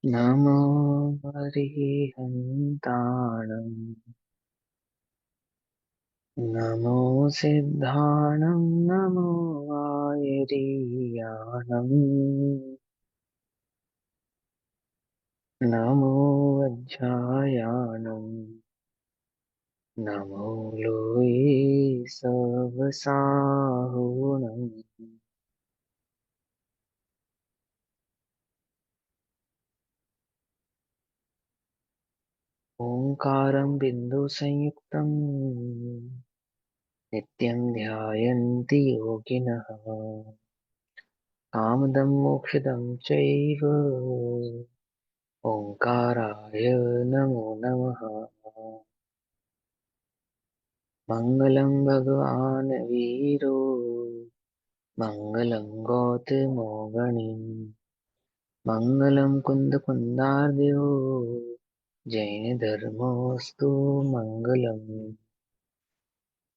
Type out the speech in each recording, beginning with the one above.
नमो हरिहन्ताणं नमो सिद्धाणं नमो आयरीयाणं नमो वज्रायाणं नमो लोये सवसाहुणम् ओंकारं बिन्दुसंयुक्तं नित्यं ध्यायन्ति योगिनः कामदं मोक्षदं चैव ओंकाराय नमो नमः। मङ्गलं भगवान् वीरो मङ्गलं गौतमो गणिन् मङ्गलं कुन्दकुन्दार्यो जैनधर्मोऽस्तु मङ्गलम्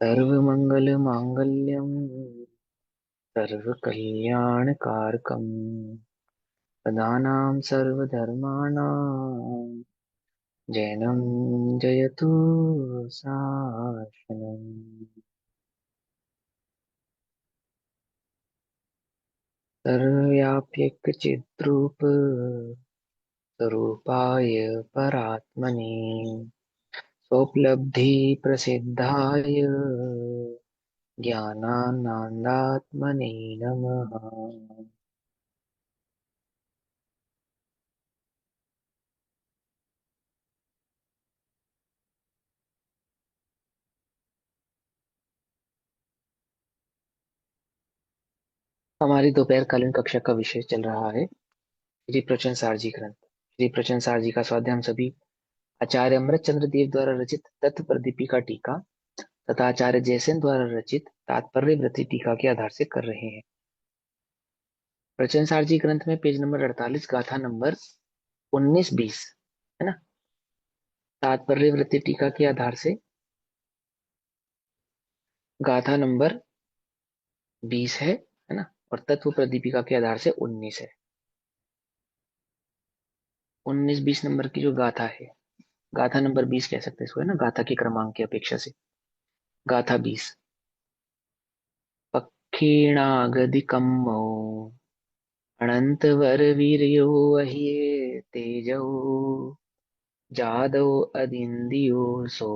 सर्वमङ्गलमाङ्गल्यं सर्वकल्याणकारकम् प्रदानां सर्वधर्माणां जैनं जयतु शासनम्। सर्वव्याप्यक्चिद्रूप स्वरूपाय परात्मने स्वोपलब्धिप्रसिद्धाय ज्ञानानन्दात्मने नमः। हमारी दोपहरकालीन कक्षा का विषय चल रहा है श्री प्रवचन सारजी ग्रंथ। श्री प्रवचन सारजी का स्वाध्याय हम सभी आचार्य अमृत चंद्र देव द्वारा रचित तत्व प्रदीपिका टीका तथा आचार्य जयसेन द्वारा रचित तात्पर्य वृत्ति टीका के आधार से कर रहे हैं। प्रवचन सारजी ग्रंथ में पेज नंबर 48 गाथा नंबर 19-20 है ना। तात्पर्य वृत्ति टीका के आधार से गाथा नंबर 20 है ना, और तत्व प्रदीपिका के आधार से 19 है। 19-20 नंबर की जो गाथा है, गाथा नंबर 20 कह सकते हैं इसको, है ना, गाथा के क्रमांक की अपेक्षा से। गाथा 20। पक्षिणागदिकम्मो अनंतवरवीर्यो वह्ये तेजो जादो अदिन्द्रियो सो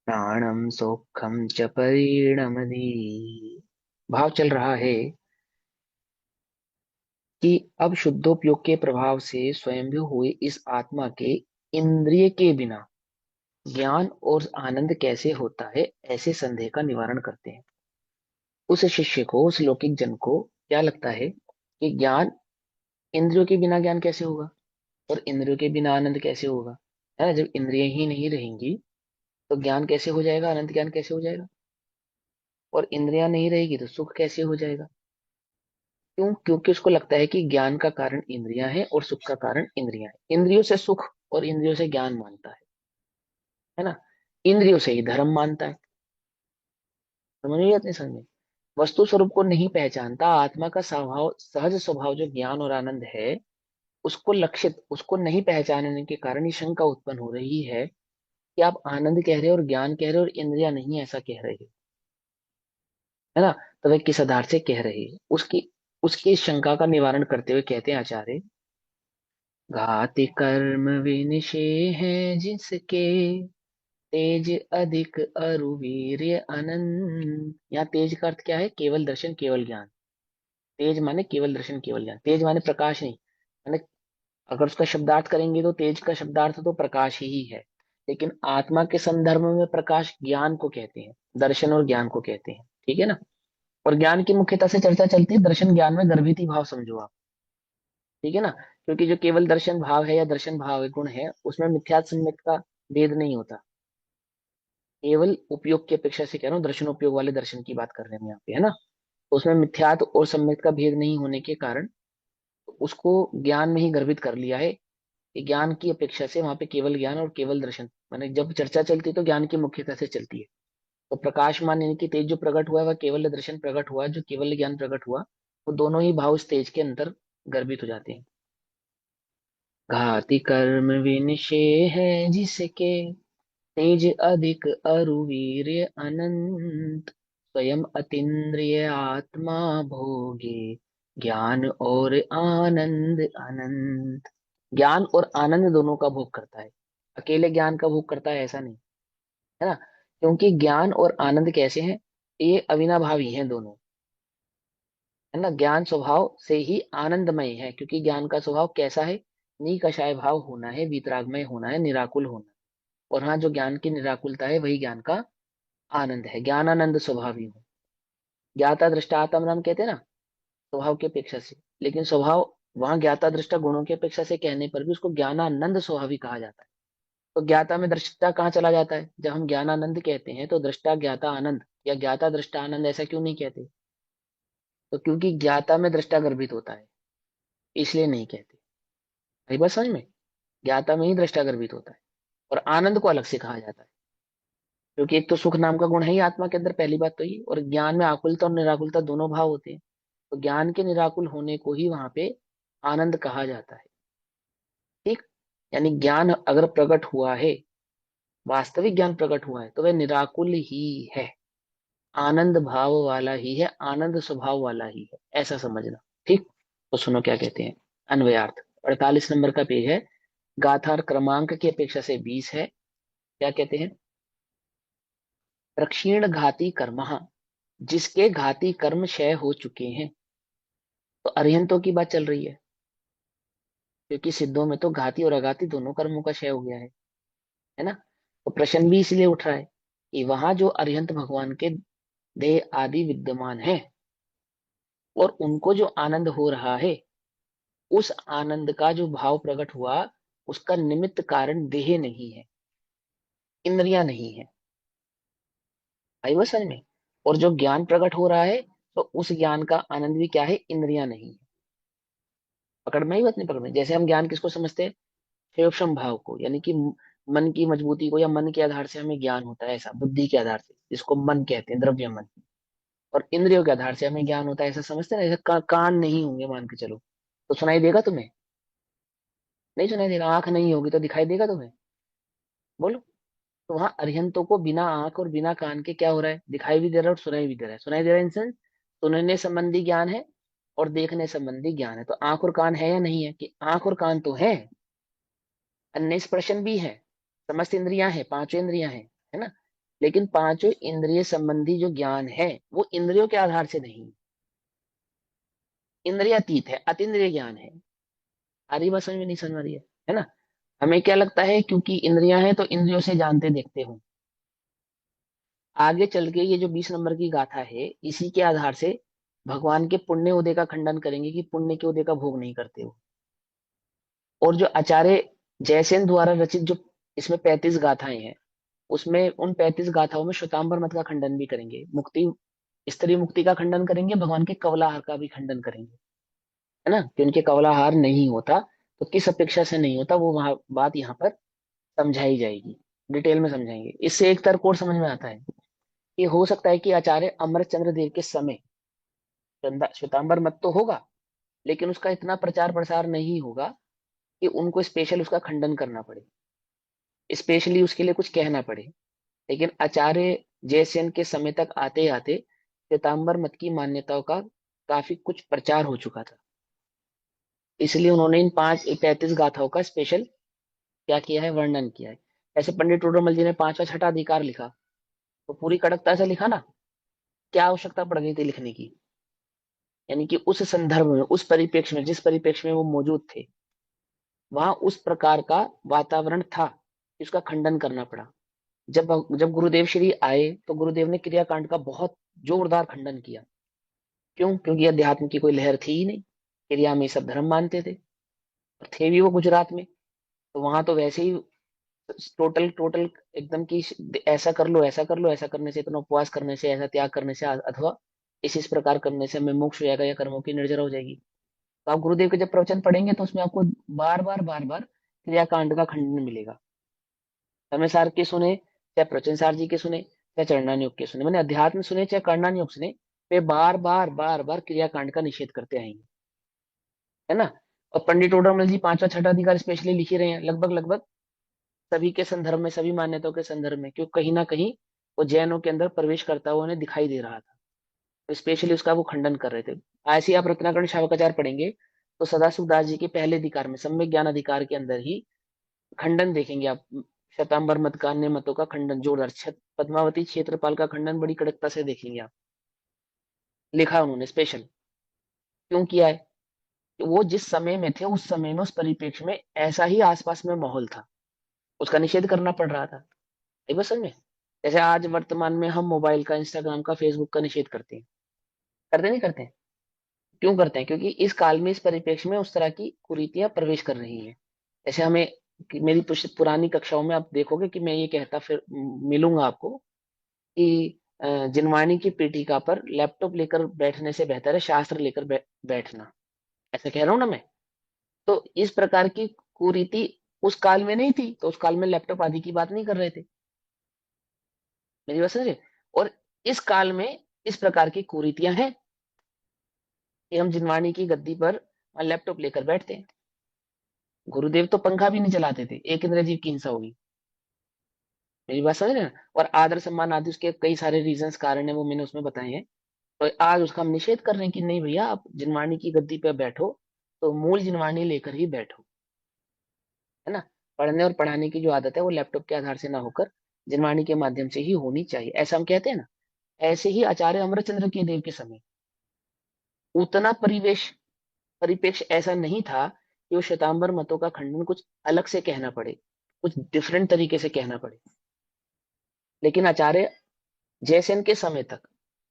प्राणम सौखम च परिणमति। भाव चल रहा है कि अब शुद्धोपयोग के प्रभाव से स्वयंभू हुए इस आत्मा के इंद्रिय के बिना ज्ञान और आनंद कैसे होता है, ऐसे संदेह का निवारण करते हैं। उस शिष्य को, उस लौकिक जन को क्या लगता है कि ज्ञान, इंद्रियों के बिना ज्ञान कैसे होगा और इंद्रियों के बिना आनंद कैसे होगा, है ना। जब इंद्रियां ही नहीं रहेंगी तो ज्ञान कैसे हो जाएगा, आनंद ज्ञान कैसे हो जाएगा, और इंद्रियां नहीं रहेगी तो सुख कैसे हो जाएगा। क्यों? क्योंकि उसको लगता है कि ज्ञान का कारण इंद्रियां हैं और सुख का कारण इंद्रियां हैं। इंद्रियों से सुख और इंद्रियों से ज्ञान मानता है ना। इंद्रियों से ही धर्म मानता है। समझ नहीं आते समझ में। वस्तु स्वरूप को नहीं पहचानता, आत्मा का स्वभाव, सहज स्वभाव जो ज्ञान और आनंद है, उसको लक्षित, उसको नहीं पहचानने के कारण ये शंका उत्पन्न हो रही है कि आप आनंद कह रहे हो और ज्ञान कह रहे हो और इंद्रिया नहीं ऐसा कह रहे हो, है ना। तो वे किस आधार से कह रहे हैं, उसकी उसकी शंका का निवारण करते हुए कहते हैं आचार्य, घाति कर्म विनिषे हैं जिसके तेज अधिक अरु वीर्य अनंत। यहाँ तेज का अर्थ क्या है? केवल दर्शन, केवल ज्ञान। तेज माने केवल दर्शन, केवल ज्ञान। तेज माने प्रकाश नहीं, माने अगर उसका शब्दार्थ करेंगे तो तेज का शब्दार्थ तो प्रकाश ही है, लेकिन आत्मा के संदर्भ में प्रकाश ज्ञान को कहते हैं, दर्शन और ज्ञान को कहते हैं, ठीक है ना। और ज्ञान की मुख्यता से चर्चा चलती है, दर्शन ज्ञान में गर्भित ही भाव समझो आप, ठीक है ना। क्योंकि जो केवल दर्शन भाव है या दर्शन भाव है, गुण है, उसमें मिथ्यात्व सम्यक का भेद नहीं होता। केवल उपयोग की अपेक्षा से कह रहा हूँ, दर्शन उपयोग वाले दर्शन की बात कर रहे हैं हम यहाँ पे, है ना। तो उसमें मिथ्यात्व और सम्यक का भेद नहीं होने के कारण उसको ज्ञान में ही गर्भित कर लिया है कि ज्ञान की अपेक्षा से वहां पे केवल ज्ञान और केवल दर्शन, माने जब चर्चा चलती है तो ज्ञान की मुख्यता से चलती है। तो प्रकाशमान यानी कि तेज जो प्रकट हुआ है वह केवल दर्शन प्रकट हुआ, जो केवल ज्ञान प्रकट हुआ, वो दोनों ही भाव इस तेज के अंदर गर्भित हो जाते हैं। घाति कर्म विनिषेध है जिसके, तेज अधिक अरु वीर्य अनंत, स्वयं अतीन्द्रिय आत्मा भोगे, ज्ञान और आनंद अनंत। ज्ञान और आनंद दोनों का भोग करता है, अकेले ज्ञान का भोग करता है ऐसा नहीं, है ना। क्योंकि ज्ञान और आनंद कैसे हैं, ये अविनाभावी हैं दोनों, है ना। ज्ञान स्वभाव से ही आनंदमय है, क्योंकि ज्ञान का स्वभाव कैसा है, निकषाय भाव होना है, वीतरागमय होना है, निराकुल होना है। और हाँ, जो ज्ञान की निराकुलता है वही ज्ञान का आनंद है, ज्ञानानंद स्वभावी हो। ज्ञाता दृष्टा आत्मा हम कहते हैं ना, स्वभाव की अपेक्षा से, लेकिन स्वभाव वहां ज्ञाता दृष्टा गुणों की अपेक्षा से कहने पर भी उसको ज्ञानानंद स्वभावी कहा जाता है। तो ज्ञाता में दृष्टा कहाँ चला जाता है, जब हम ज्ञानानंद कहते हैं तो दृष्टा ज्ञाता आनंद या ज्ञाता दृष्टा आनंद ऐसा क्यों नहीं कहते, तो क्योंकि ज्ञाता में दृष्टा गर्भित होता है, इसलिए नहीं कहते। भाई बस समझ में, ज्ञाता में ही दृष्टा गर्भित होता है, और आनंद को अलग से कहा जाता है, क्योंकि एक तो सुख नाम का गुण है ही आत्मा के अंदर, पहली बात तो ये, और ज्ञान में आकुलता और निराकुलता दोनों भाव होते हैं। तो ज्ञान के निराकुल होने को ही वहां पे आनंद कहा जाता है। ठीक, यानी ज्ञान अगर प्रकट हुआ है, वास्तविक ज्ञान प्रकट हुआ है, तो वह निराकुल ही है, आनंद भाव वाला ही है, आनंद स्वभाव वाला ही है, ऐसा समझना। ठीक, तो सुनो क्या कहते हैं। अन्वयार्थ 48 नंबर का पेज है, गाथार क्रमांक की अपेक्षा से 20 है। क्या कहते हैं, प्रक्षीण घाती कर्म, जिसके घाती कर्म क्षय हो चुके हैं। तो अरिहंतों की बात चल रही है, क्योंकि सिद्धों में तो घाती और अघाती दोनों कर्मों का क्षय हो गया है ना। तो प्रश्न भी इसलिए उठ रहा है कि वहां जो अरिहंत भगवान के देह आदि विद्यमान है, और उनको जो आनंद हो रहा है, उस आनंद का जो भाव प्रकट हुआ, उसका निमित्त कारण देह नहीं है, इंद्रियां नहीं है। आई वो समझ में। और जो ज्ञान प्रकट हो रहा है, तो उस ज्ञान का आनंद भी क्या है, इंद्रियां नहीं है। पकड़ में ही बात नहीं, पकड़ में, जैसे हम ज्ञान किसको समझते हैं, क्षेम भाव को, यानी कि मन की मजबूती को, या मन के आधार से हमें ज्ञान होता है ऐसा, बुद्धि के आधार से, जिसको मन कहते हैं, द्रव्य मन। और इंद्रियों के आधार से हमें ज्ञान होता है ऐसा समझते हैं ना, जैसे कान नहीं होंगे मान के चलो, तो सुनाई देगा तुम्हें, नहीं सुनाई देगा। आंख नहीं होगी तो दिखाई देगा तुम्हें, बोलो। तो वहां अरिहंतों को बिना आंख और बिना कान के क्या हो रहा है, दिखाई भी दे रहा है और सुनाई भी दे रहा है। सुनाई दे रहा है इंसान, सुनने संबंधी ज्ञान है और देखने संबंधी ज्ञान है। तो आंख और कान है या नहीं है, कि आंख और कान तो है, अन्य स्पर्शन भी है, समस्त इंद्रियां हैं, पांचों इंद्रियां हैं, है ना। लेकिन पांचों इंद्रिय संबंधी जो ज्ञान है, वो इंद्रियों के आधार से नहीं, इंद्रियातीत है, अतीन्द्रिय ज्ञान है। आ रही बात समझ में, नहीं समझ में आ रही है ना। हमें क्या लगता है, क्योंकि इंद्रियां हैं तो इंद्रियों से जानते देखते हो। आगे चल के ये जो 20 नंबर की गाथा है, इसी के आधार से भगवान के पुण्य उदय का खंडन करेंगे, कि पुण्य के उदय का भोग नहीं करते हो। और जो आचार्य जयसेन द्वारा रचित जो इसमें 35 गाथाएं हैं, उसमें उन 35 गाथाओं में श्वेतांबर मत का खंडन भी करेंगे, मुक्ति, स्त्री मुक्ति का खंडन करेंगे, भगवान के कवलाहार का भी खंडन करेंगे, है ना, कि उनके कवलाहार नहीं होता, तो किस अपेक्षा से नहीं होता, वो वहां बात यहाँ पर समझाई जाएगी, डिटेल में समझाएंगे। इससे एक तर्क और समझ में आता है कि हो सकता है कि आचार्य अमरचंद्र देव के समय श्वेतांबर मत तो होगा, लेकिन उसका इतना प्रचार प्रसार नहीं होगा कि उनको स्पेशल उसका खंडन करना पड़े, स्पेशली उसके लिए कुछ कहना पड़े। लेकिन आचार्य जयसेन के समय तक आते आते श्वेतांबर मत की मान्यताओं का काफी कुछ प्रचार हो चुका था, इसलिए उन्होंने इन 35 गाथाओं का स्पेशल क्या किया है, वर्णन किया है। ऐसे पंडित टोडरमल जी ने पांचवा छठा अधिकार लिखा, तो पूरी कड़कता से लिखा ना, क्या आवश्यकता पड़ गई थी लिखने की, यानी कि उस संदर्भ में, उस परिप्रेक्ष्य में, जिस परिप्रेक्ष्य में वो मौजूद थे, वहां उस प्रकार का वातावरण था कि उसका खंडन करना पड़ा। जब जब गुरुदेव श्री आए, तो गुरुदेव ने क्रियाकांड का बहुत जोरदार खंडन किया। क्यों, क्योंकि अध्यात्म की कोई लहर थी ही नहीं, क्रिया में सब धर्म मानते थे, और थे भी वो गुजरात में। तो वहां तो वैसे ही टोटल टोटल एकदम की, ऐसा कर लो, ऐसा कर लो, ऐसा करने से, इतना उपवास करने से, ऐसा त्याग करने से, अथवा इस प्रकार करने से हमें मोक्ष हो जाएगा, या कर्मों की निर्जरा हो जाएगी। तो आप गुरुदेव के जब प्रवचन पढ़ेंगे, तो उसमें आपको बार बार क्रियाकांड का खंडन मिलेगा। समय सार के सुने, चाहे प्रवचन सार जी के सुने, चाहे चरणानुयोग के सुने, मैंने अध्यात्म सुने चाहे कर्णानुयोग सुने, वे बार बार क्रियाकांड का निषेध करते आएंगे, है ना। और पंडित टोडरमल जी पांचवा छठा अधिकार स्पेशली लिख ही रहे हैं लगभग लगभग सभी के संदर्भ में, सभी मान्यताओं के संदर्भ में, क्यों कहीं ना कहीं वो जैनों के अंदर प्रवेश करता हुआ उन्हें दिखाई दे रहा था, तो स्पेशली उसका वो खंडन कर रहे थे। ऐसे ही आप रत्नाकरण शावकाचार पढ़ेंगे तो सदाशिव दास जी के पहले अधिकार में, सम्यक ज्ञान अधिकार के अंदर ही खंडन देखेंगे आप। श्वेतांबर मत का, अन्य मतों का खंडन जोरदार, पद्मावती क्षेत्रपाल का खंडन बड़ी कड़कता से देखेंगे आप। लिखा उन्होंने स्पेशल, क्यों किया है कि वो जिस समय में थे उस समय में, उस परिप्रेक्ष्य में ऐसा ही आसपास में माहौल था, उसका निषेध करना पड़ रहा था। एक बात समझ में, जैसे आज वर्तमान में हम मोबाइल का, इंस्टाग्राम का, फेसबुक का निषेध करते हैं, करते नहीं करते हैं? क्यों करते हैं? क्योंकि इस काल में, इस परिप्रेक्ष्य में उस तरह की कुरीतियां प्रवेश कर रही हैं। जैसे हमें मेरी पुरानी कक्षाओं में आप देखोगे कि मैं ये कहता फिर मिलूंगा आपको कि जिनवाणी की पीठिका पर लैपटॉप लेकर बैठने से बेहतर है शास्त्र लेकर बैठना। ऐसा कह रहा हूं ना मैं। तो इस प्रकार की कुरीति उस काल में नहीं थी, तो उस काल में लैपटॉप आदि की बात नहीं कर रहे थे। मेरी बात समझे? और इस काल में इस प्रकार की कुरीतियां हैं कि हम जिनवाणी की गद्दी पर लैपटॉप लेकर बैठते हैं। गुरुदेव तो पंखा भी नहीं चलाते थे, एक इंद्रजीव की हिंसा होगी। मेरी बात समझ रहे हैं? और आदर सम्मान आदि उसके कई सारे रीजंस, कारण है, वो मैंने उसमें बताए हैं। तो आज उसका हम निषेध कर रहे हैं कि नहीं भैया, आप जिनवाणी की गद्दी पे बैठो तो मूल जिनवाणी लेकर ही बैठो, है ना। पढ़ने और पढ़ाने की जो आदत है वो लैपटॉप के आधार से ना होकर जिनवाणी के माध्यम से ही होनी चाहिए, ऐसा हम कहते हैं ना। ऐसे ही आचार्य अमरचंद्र के देव के समय उतना परिपेक्ष ऐसा नहीं था कि वो श्वेतांबर मतों का खंडन कुछ अलग से कहना पड़े, कुछ डिफरेंट तरीके से कहना पड़े। लेकिन आचार्य जयसेन के समय तक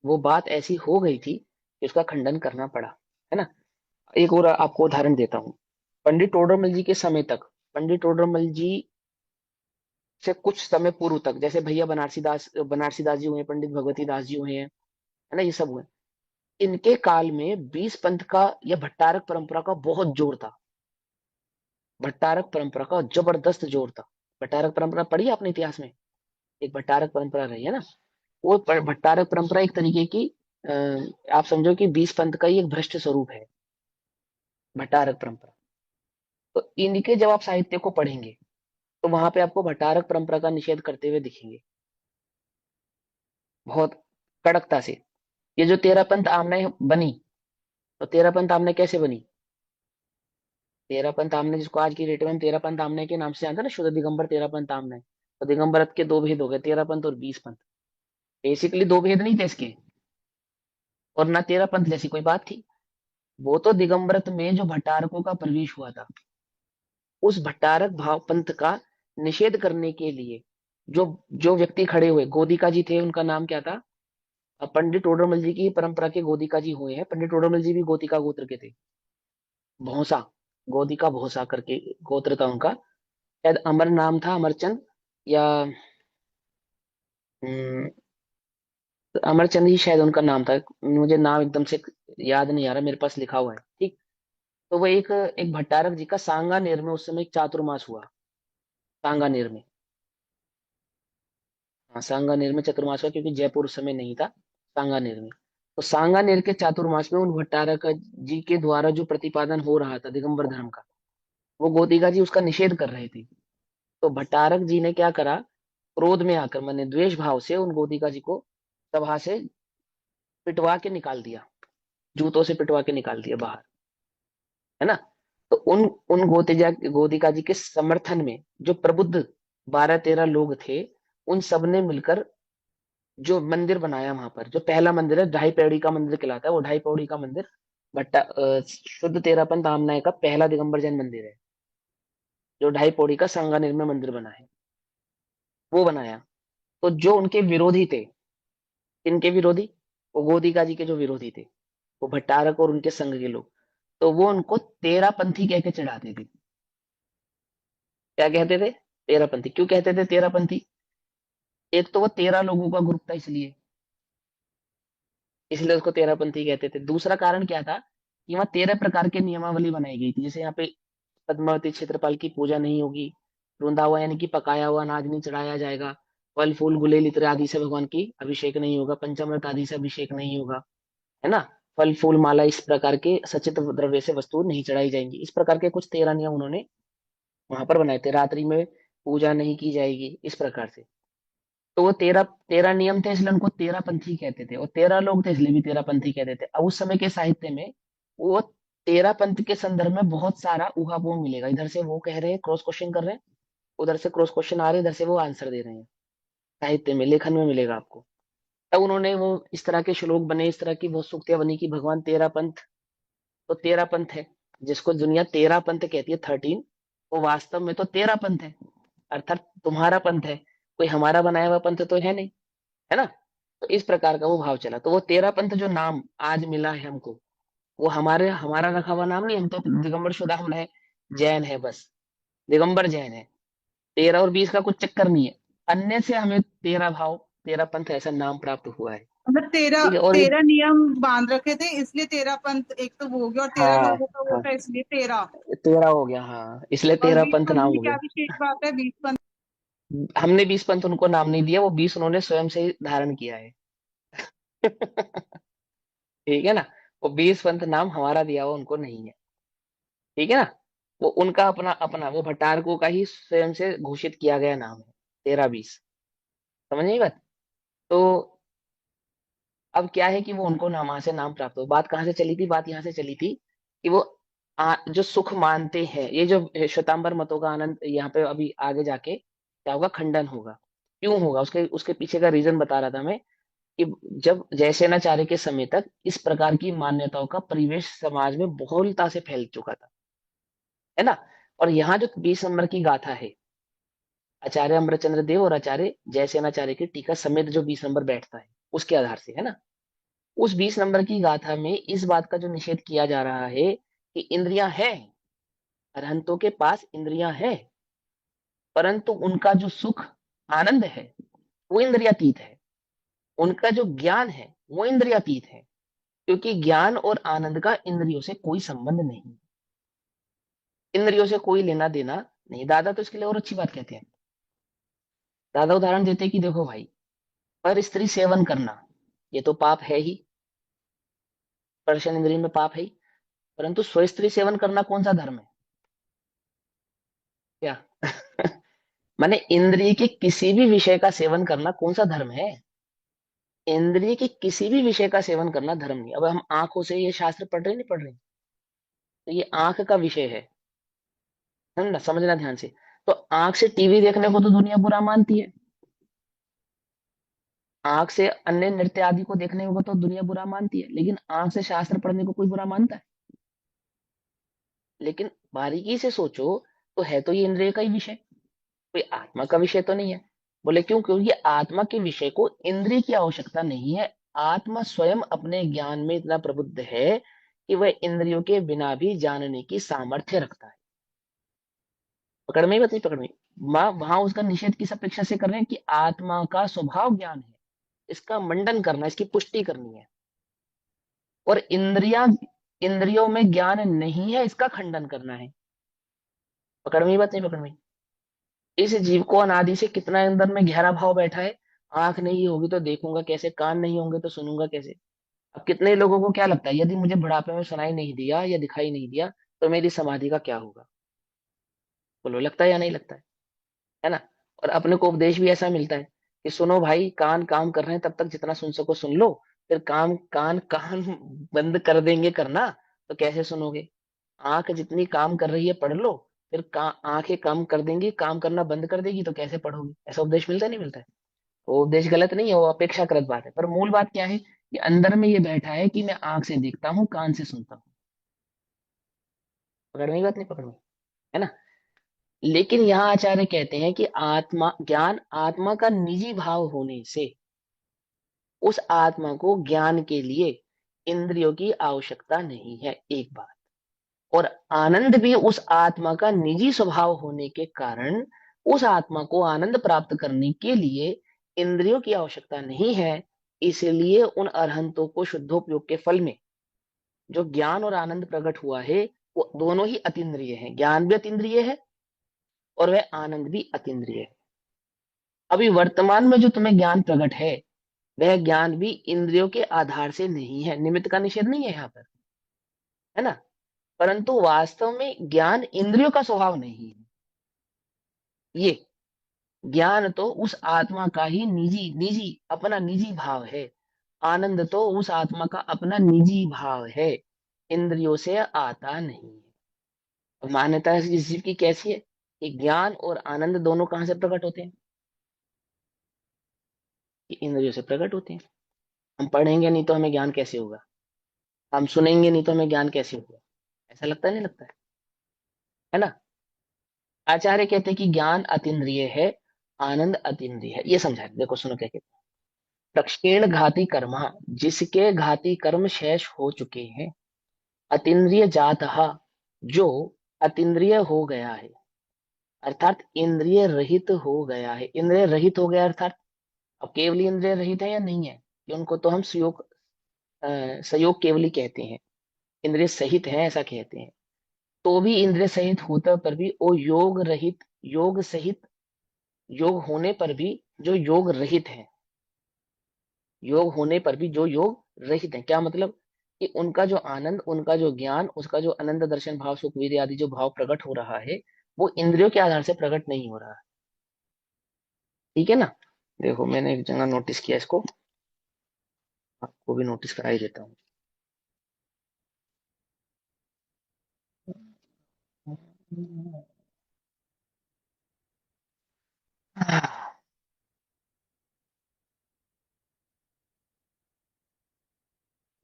वो बात ऐसी हो गई थी कि उसका खंडन करना पड़ा, है ना। एक और आपको उदाहरण देता हूँ। पंडित टोडरमल जी के समय तक, पंडित टोडरमल जी से कुछ समय पूर्व तक, जैसे भैया बनारसी दास जी हुए, पंडित भगवती दास जी हुए हैं, है ना, ये सब हुए। इनके काल में बीस पंथ का या भट्टारक परंपरा का बहुत जोर था। भट्टारक परंपरा का जबरदस्त जोर था। भट्टारक परंपरा पढ़ी है आपने इतिहास में? एक भट्टारक परंपरा रही है ना। वो भट्टारक परंपरा एक तरीके की, अ, आप समझो कि बीस पंथ का ही एक भ्रष्ट स्वरूप है, भट्टारक परंपरा। तो इनके जब आप साहित्य को पढ़ेंगे तो वहां पे आपको भट्टारक परंपरा का निषेध करते हुए दिखेंगे, बहुत कड़कता से। ये जो तेरह पंथ आमने बनी, तो तेरह पंथ आमने कैसे बनी? तेरह पंथ आमने, जिसको आज की डेट में हम तेरह पंथ आमने के नाम से जानते हैं ना, शुद्ध दिगंबर तेरह पंथ आमने, तो दिगंबरत के दो भेद हो गए, तेरह पंथ और बीस पंथ। बेसिकली दो भेद नहीं थे इसके, और ना तेरह पंथ जैसी कोई बात थी। वो तो दिगंबरत में जो भट्टारकों का प्रवेश हुआ था, उस भट्टारक भाव पंथ का निषेध करने के लिए जो जो व्यक्ति खड़े हुए, गोदिका जी थे, उनका नाम क्या था? पंडित टोडरमल जी की परंपरा के गोदिका जी हुए हैं। पंडित टोडरमल जी भी गोतिका गोत्र के थे। भौसा, गोदिका भौसा करके गोत्र था उनका। शायद अमर नाम था, अमरचंद, या हम्म, अमरचंद ही शायद उनका नाम था। मुझे नाम एकदम से याद नहीं आ रहा, मेरे पास लिखा हुआ है, ठीक। तो वो एक एक भट्टारक जी का सांगानेर में उस समय एक चातुर्मास हुआ। सांगानेर में, हाँ सांगानेर में चतुर्मास हुआ, क्योंकि जयपुर उस समय नहीं था, सांगानेर में। तो सांगानेर के चातुर्मास में उन भट्टारक जी के द्वारा जो प्रतिपादन हो रहा था दिगंबर धर्म का, वो गोतिका जी उसका निषेध कर रहे थे। तो भट्टारक जी ने क्या करा, क्रोध में आकर, मैंने द्वेष भाव से उन गोतिका जी को सभा से पिटवा के निकाल दिया, जूतों से पिटवा के निकाल दिया बाहर, है ना। तो उन उन गोतिका जी के समर्थन में जो प्रबुद्ध बारह तेरह लोग थे, उन सब ने मिलकर जो मंदिर बनाया वहां पर, जो पहला मंदिर है, ढाई पौड़ी का मंदिर कहलाता है वो, ढाई पौड़ी का मंदिर, शुद्ध तेरापंथ आमनाय का पहला दिगंबर जैन मंदिर है, जो ढाई पौड़ी का सांगानेर में मंदिर बना है, वो बनाया। तो जो उनके विरोधी थे, इनके विरोधी, वो गोदिका जी के जो विरोधी थे, वो भट्टारक और उनके संग के लोग, तो वो उनको तेरह पंथी कह के चिढ़ाते थे। क्या कहते थे? तेरह पंथी। क्यों कहते थे तेरह पंथी? एक तो वो तेरह लोगों का ग्रुप था, इसलिए इसलिए उसको तेरह पंथी कहते थे। दूसरा कारण क्या था कि वहां तेरह प्रकार की नियमावली बनाई गई थी। जैसे यहाँ पे पद्मावती क्षेत्रपाल की पूजा नहीं होगी, रंधा हुआ यानी कि पकाया हुआ अनाज नहीं चढ़ाया जाएगा, फल फूल गुलेल इत्र आदि से भगवान की अभिषेक नहीं होगा, पंचामृत आदि से अभिषेक नहीं होगा, है ना। फल फूल माला इस प्रकार के सचित द्रव्य से वस्तु नहीं चढ़ाई जाएंगी। इस प्रकार के कुछ 13 नियम उन्होंने वहां पर बनाए थे। रात्रि में पूजा नहीं की जाएगी, इस प्रकार से। तो वो 13 नियम थे, इसलिए उनको 13 पंथी कहते थे, और 13 लोग थे इसलिए भी 13 पंथी कहते थे। अब उस समय के साहित्य में वो 13 पंथ के संदर्भ में बहुत सारा ऊहापोह मिलेगा। इधर से वो कह रहे हैं, क्रॉस क्वेश्चन कर रहे हैं, उधर से क्रॉस क्वेश्चन आ रहे हैं, इधर से वो आंसर दे रहे हैं। साहित्य में, लेखन में मिलेगा आपको। तब उन्होंने वो इस तरह के श्लोक बने, इस तरह की वो सूक्तियां बनी कि भगवान 13 पंथ, तो 13 पंथ है, जिसको दुनिया 13 पंथ कहती है, 13, वो वास्तव में तो 13 पंथ है। अर्थात तुम्हारा पंथ है, कोई हमारा बनाया हुआ पंथ तो है नहीं, है ना। तो इस प्रकार का वो भाव चला। तो वो 13 पंथ जो नाम आज मिला है हमको, वो हमारा रखा हुआ नाम नहीं। हम तो दिगंबर शुदाम है, जैन है बस, दिगंबर जैन है। 13 और 20 का कुछ चक्कर नहीं है। अन्य से हमें 13 भाव, 13 पंथ ऐसा नाम प्राप्त हुआ है। मतलब तेरह ठीक है, और ये, 13 नियम बांध रखे थे इसलिए 13 पंथ एक तो वो हो गया, और 13 लोगों हाँ का वो हाँ, था इसलिए 13। 13 हो गया, हाँ, इसलिए और 13 पंथ 20 पंथ नाम में हो क्या गया। विशेष बात है? 20 पंथ। हमने 20 पंथ उनको नाम नहीं दिया, वो 20 उन्होंने स्वयं से ही धारण किया है। ठीक है ना। वो 20 पंथ नाम हमारा दिया हुआ उनको नहीं है। ठीक है ना। वो उनका अपना अपना, वो भट्टारकों का ही स्वयं से घोषित किया गया नाम है, 13 20। समझ नहीं बात। तो अब क्या है कि वो उनको नाम, वहां से नाम प्राप्त हो। बात कहाँ से चली थी? बात यहाँ से चली थी कि वो जो सुख मानते हैं, ये जो श्वेतांबर मतों का आनंद, यहाँ पे अभी आगे जाके क्या होगा, खंडन होगा। क्यों होगा, उसके उसके पीछे का रीजन बता रहा था मैं, कि जब जयसेनाचार्य के समय तक इस प्रकार की मान्यताओं का परिवेश समाज में बहुलता से फैल चुका था, है ना। और यहाँ जो 20 नंबर की गाथा है, आचार्य अमरचंद्र देव और आचार्य जयसेनाचार्य की टीका समेत जो 20 नंबर बैठता है, उसके आधार से, है ना। उस 20 नंबर की गाथा में इस बात का जो निषेध किया जा रहा है कि इंद्रियां हैं, अरहंतों के पास इंद्रियां हैं, परंतु उनका जो सुख आनंद है वो इंद्रियातीत है। उनका जो ज्ञान है वो इंद्रियातीत है, क्योंकि ज्ञान और आनंद का इंद्रियों से कोई संबंध नहीं, इंद्रियों से कोई लेना देना नहीं। दादा तो इसके लिए और अच्छी बात कहते हैं। दादा उदाहरण देते हैं कि देखो भाई, पर स्त्री सेवन करना ये तो पाप है ही, स्पर्शन इंद्रिय में पाप है ही, परंतु स्व स्त्री सेवन करना कौन सा धर्म है? क्या? माने इंद्रिय के किसी भी विषय का सेवन करना कौन सा धर्म है? इंद्रिय के किसी भी विषय का सेवन करना धर्म नहीं। अब हम आंखों से ये शास्त्र पढ़ रहे नहीं पढ़ रहे, तो ये आंख का विषय है ना, समझना ध्यान से। तो आंख से टीवी देखने को तो दुनिया बुरा मानती है, आंख से अन्य नृत्य आदि को देखने को तो दुनिया बुरा मानती है, लेकिन आंख से शास्त्र पढ़ने को कोई बुरा मानता है? लेकिन बारीकी से सोचो, तो है तो ये इंद्रिय का ही विषय, कोई आत्मा का विषय तो नहीं है। बोले क्यों? क्योंकि आत्मा के विषय को इंद्रिय की आवश्यकता नहीं है। आत्मा स्वयं अपने ज्ञान में इतना प्रबुद्ध है कि वह इंद्रियों के बिना भी जानने की सामर्थ्य रखता है। पकड़ में ही बात नहीं? पकड़ में? वहां उसका निषेध किस अपेक्षा से कर रहे हैं कि आत्मा का स्वभाव ज्ञान है, इसका मंडन करना, इसकी पुष्टि करनी है। और इंद्रियों में ज्ञान नहीं है, इसका खंडन करना है। पकड़ में ही बात नहीं? पकड़ में? इस जीव को अनादि से कितना अंदर में गहरा भाव बैठा है। आंख नहीं होगी तो देखूंगा कैसे, कान नहीं होंगे तो सुनूंगा कैसे। अब कितने लोगों को क्या लगता है, यदि मुझे बुढ़ापे में सुनाई नहीं दिया या दिखाई नहीं दिया तो मेरी समाधि का क्या होगा? बोलो, लगता है या नहीं लगता है ना। और अपने को उपदेश भी ऐसा मिलता है कि सुनो भाई, कान काम कर रहे हैं तब तक जितना सुन सको सुन लो, फिर कान बंद कर देंगे करना, तो कैसे सुनोगे। आंख जितनी काम कर रही है पढ़ लो, फिर आंखें काम कर देंगी, काम करना बंद कर देगी, तो कैसे पढ़ोगी। ऐसा उपदेश मिलता नहीं मिलता है? वो उपदेश गलत नहीं है, वो अपेक्षाकृत बात है, पर मूल बात क्या है कि अंदर में ये बैठा है कि मैं आंख से देखता हूँ, कान से सुनता हूँ। पकड़ में ही बात नहीं? पकड़ में, है ना। लेकिन यहाँ आचार्य कहते हैं कि आत्मा ज्ञान, आत्मा का निजी भाव होने से उस आत्मा को ज्ञान के लिए इंद्रियों की आवश्यकता नहीं है, एक बात। और आनंद भी उस आत्मा का निजी स्वभाव होने के कारण उस आत्मा को आनंद प्राप्त करने के लिए इंद्रियों की आवश्यकता नहीं है। इसलिए उन अरहंतों को शुद्धोपयोग के फल में जो ज्ञान और आनंद प्रकट हुआ है, वो दोनों ही अतीन्द्रिय है। ज्ञान भी अतीन्द्रिय है और वह आनंद भी अतीन्द्रिय है। अभी वर्तमान में जो तुम्हें ज्ञान प्रकट है, वह ज्ञान भी इंद्रियों के आधार से नहीं है। निमित्त का निषेध नहीं है यहाँ पर, है ना। परंतु वास्तव में ज्ञान इंद्रियों का स्वभाव नहीं है। ये ज्ञान तो उस आत्मा का ही निजी निजी अपना निजी भाव है। आनंद तो उस आत्मा का अपना निजी भाव है, इंद्रियों से आता नहीं है। और मान्यता इस जीव की कैसी है कि ज्ञान और आनंद दोनों कहां से प्रकट होते हैं? कि इंद्रियों से प्रकट होते हैं। हम पढ़ेंगे नहीं तो हमें ज्ञान कैसे होगा? हम सुनेंगे नहीं तो हमें ज्ञान कैसे होगा? ऐसा लगता है, नहीं लगता है ना। आचार्य कहते हैं कि ज्ञान अतीन्द्रिय है, आनंद अतीन्द्रिय है। ये समझा देखो, सुनो क्या कहते हैं। प्रक्षेण घाती कर्मा, जिसके घाती कर्म शेष हो चुके हैं, अतीन्द्रिय जात, जो अतीन्द्रिय हो गया है, अर्थात इंद्रिय रहित हो गया है। इंद्रिय रहित हो गया अर्थात अब केवली इंद्रिय रहित है या नहीं है, कि उनको तो हम संयोग केवली कहते हैं। इंद्रिय सहित है ऐसा कहते हैं। तो भी इंद्रिय सहित होता पर भी वो योग रहित, योग सहित, योग होने पर भी जो योग रहित है, योग होने पर भी जो योग रहित है, क्या मतलब? कि उनका जो आनंद, उनका जो ज्ञान, उसका जो आनंद दर्शन भाव सुख वीर्य आदि जो भाव प्रकट हो रहा है, वो इंद्रियों के आधार से प्रकट नहीं हो रहा है। ठीक है ना। देखो मैंने एक जगह नोटिस किया इसको, आपको भी नोटिस करा ही देता हूँ।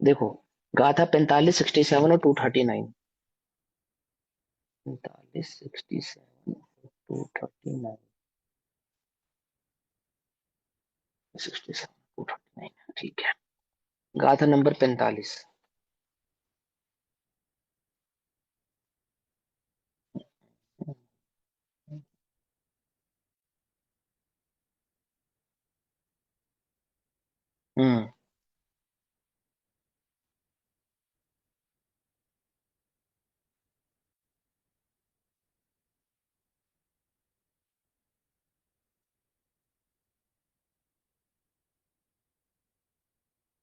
देखो, गाथा 45, 67 और 239। 45, 67, 239, 67, 239, ठीक है। गाथा नंबर 45। हम्म।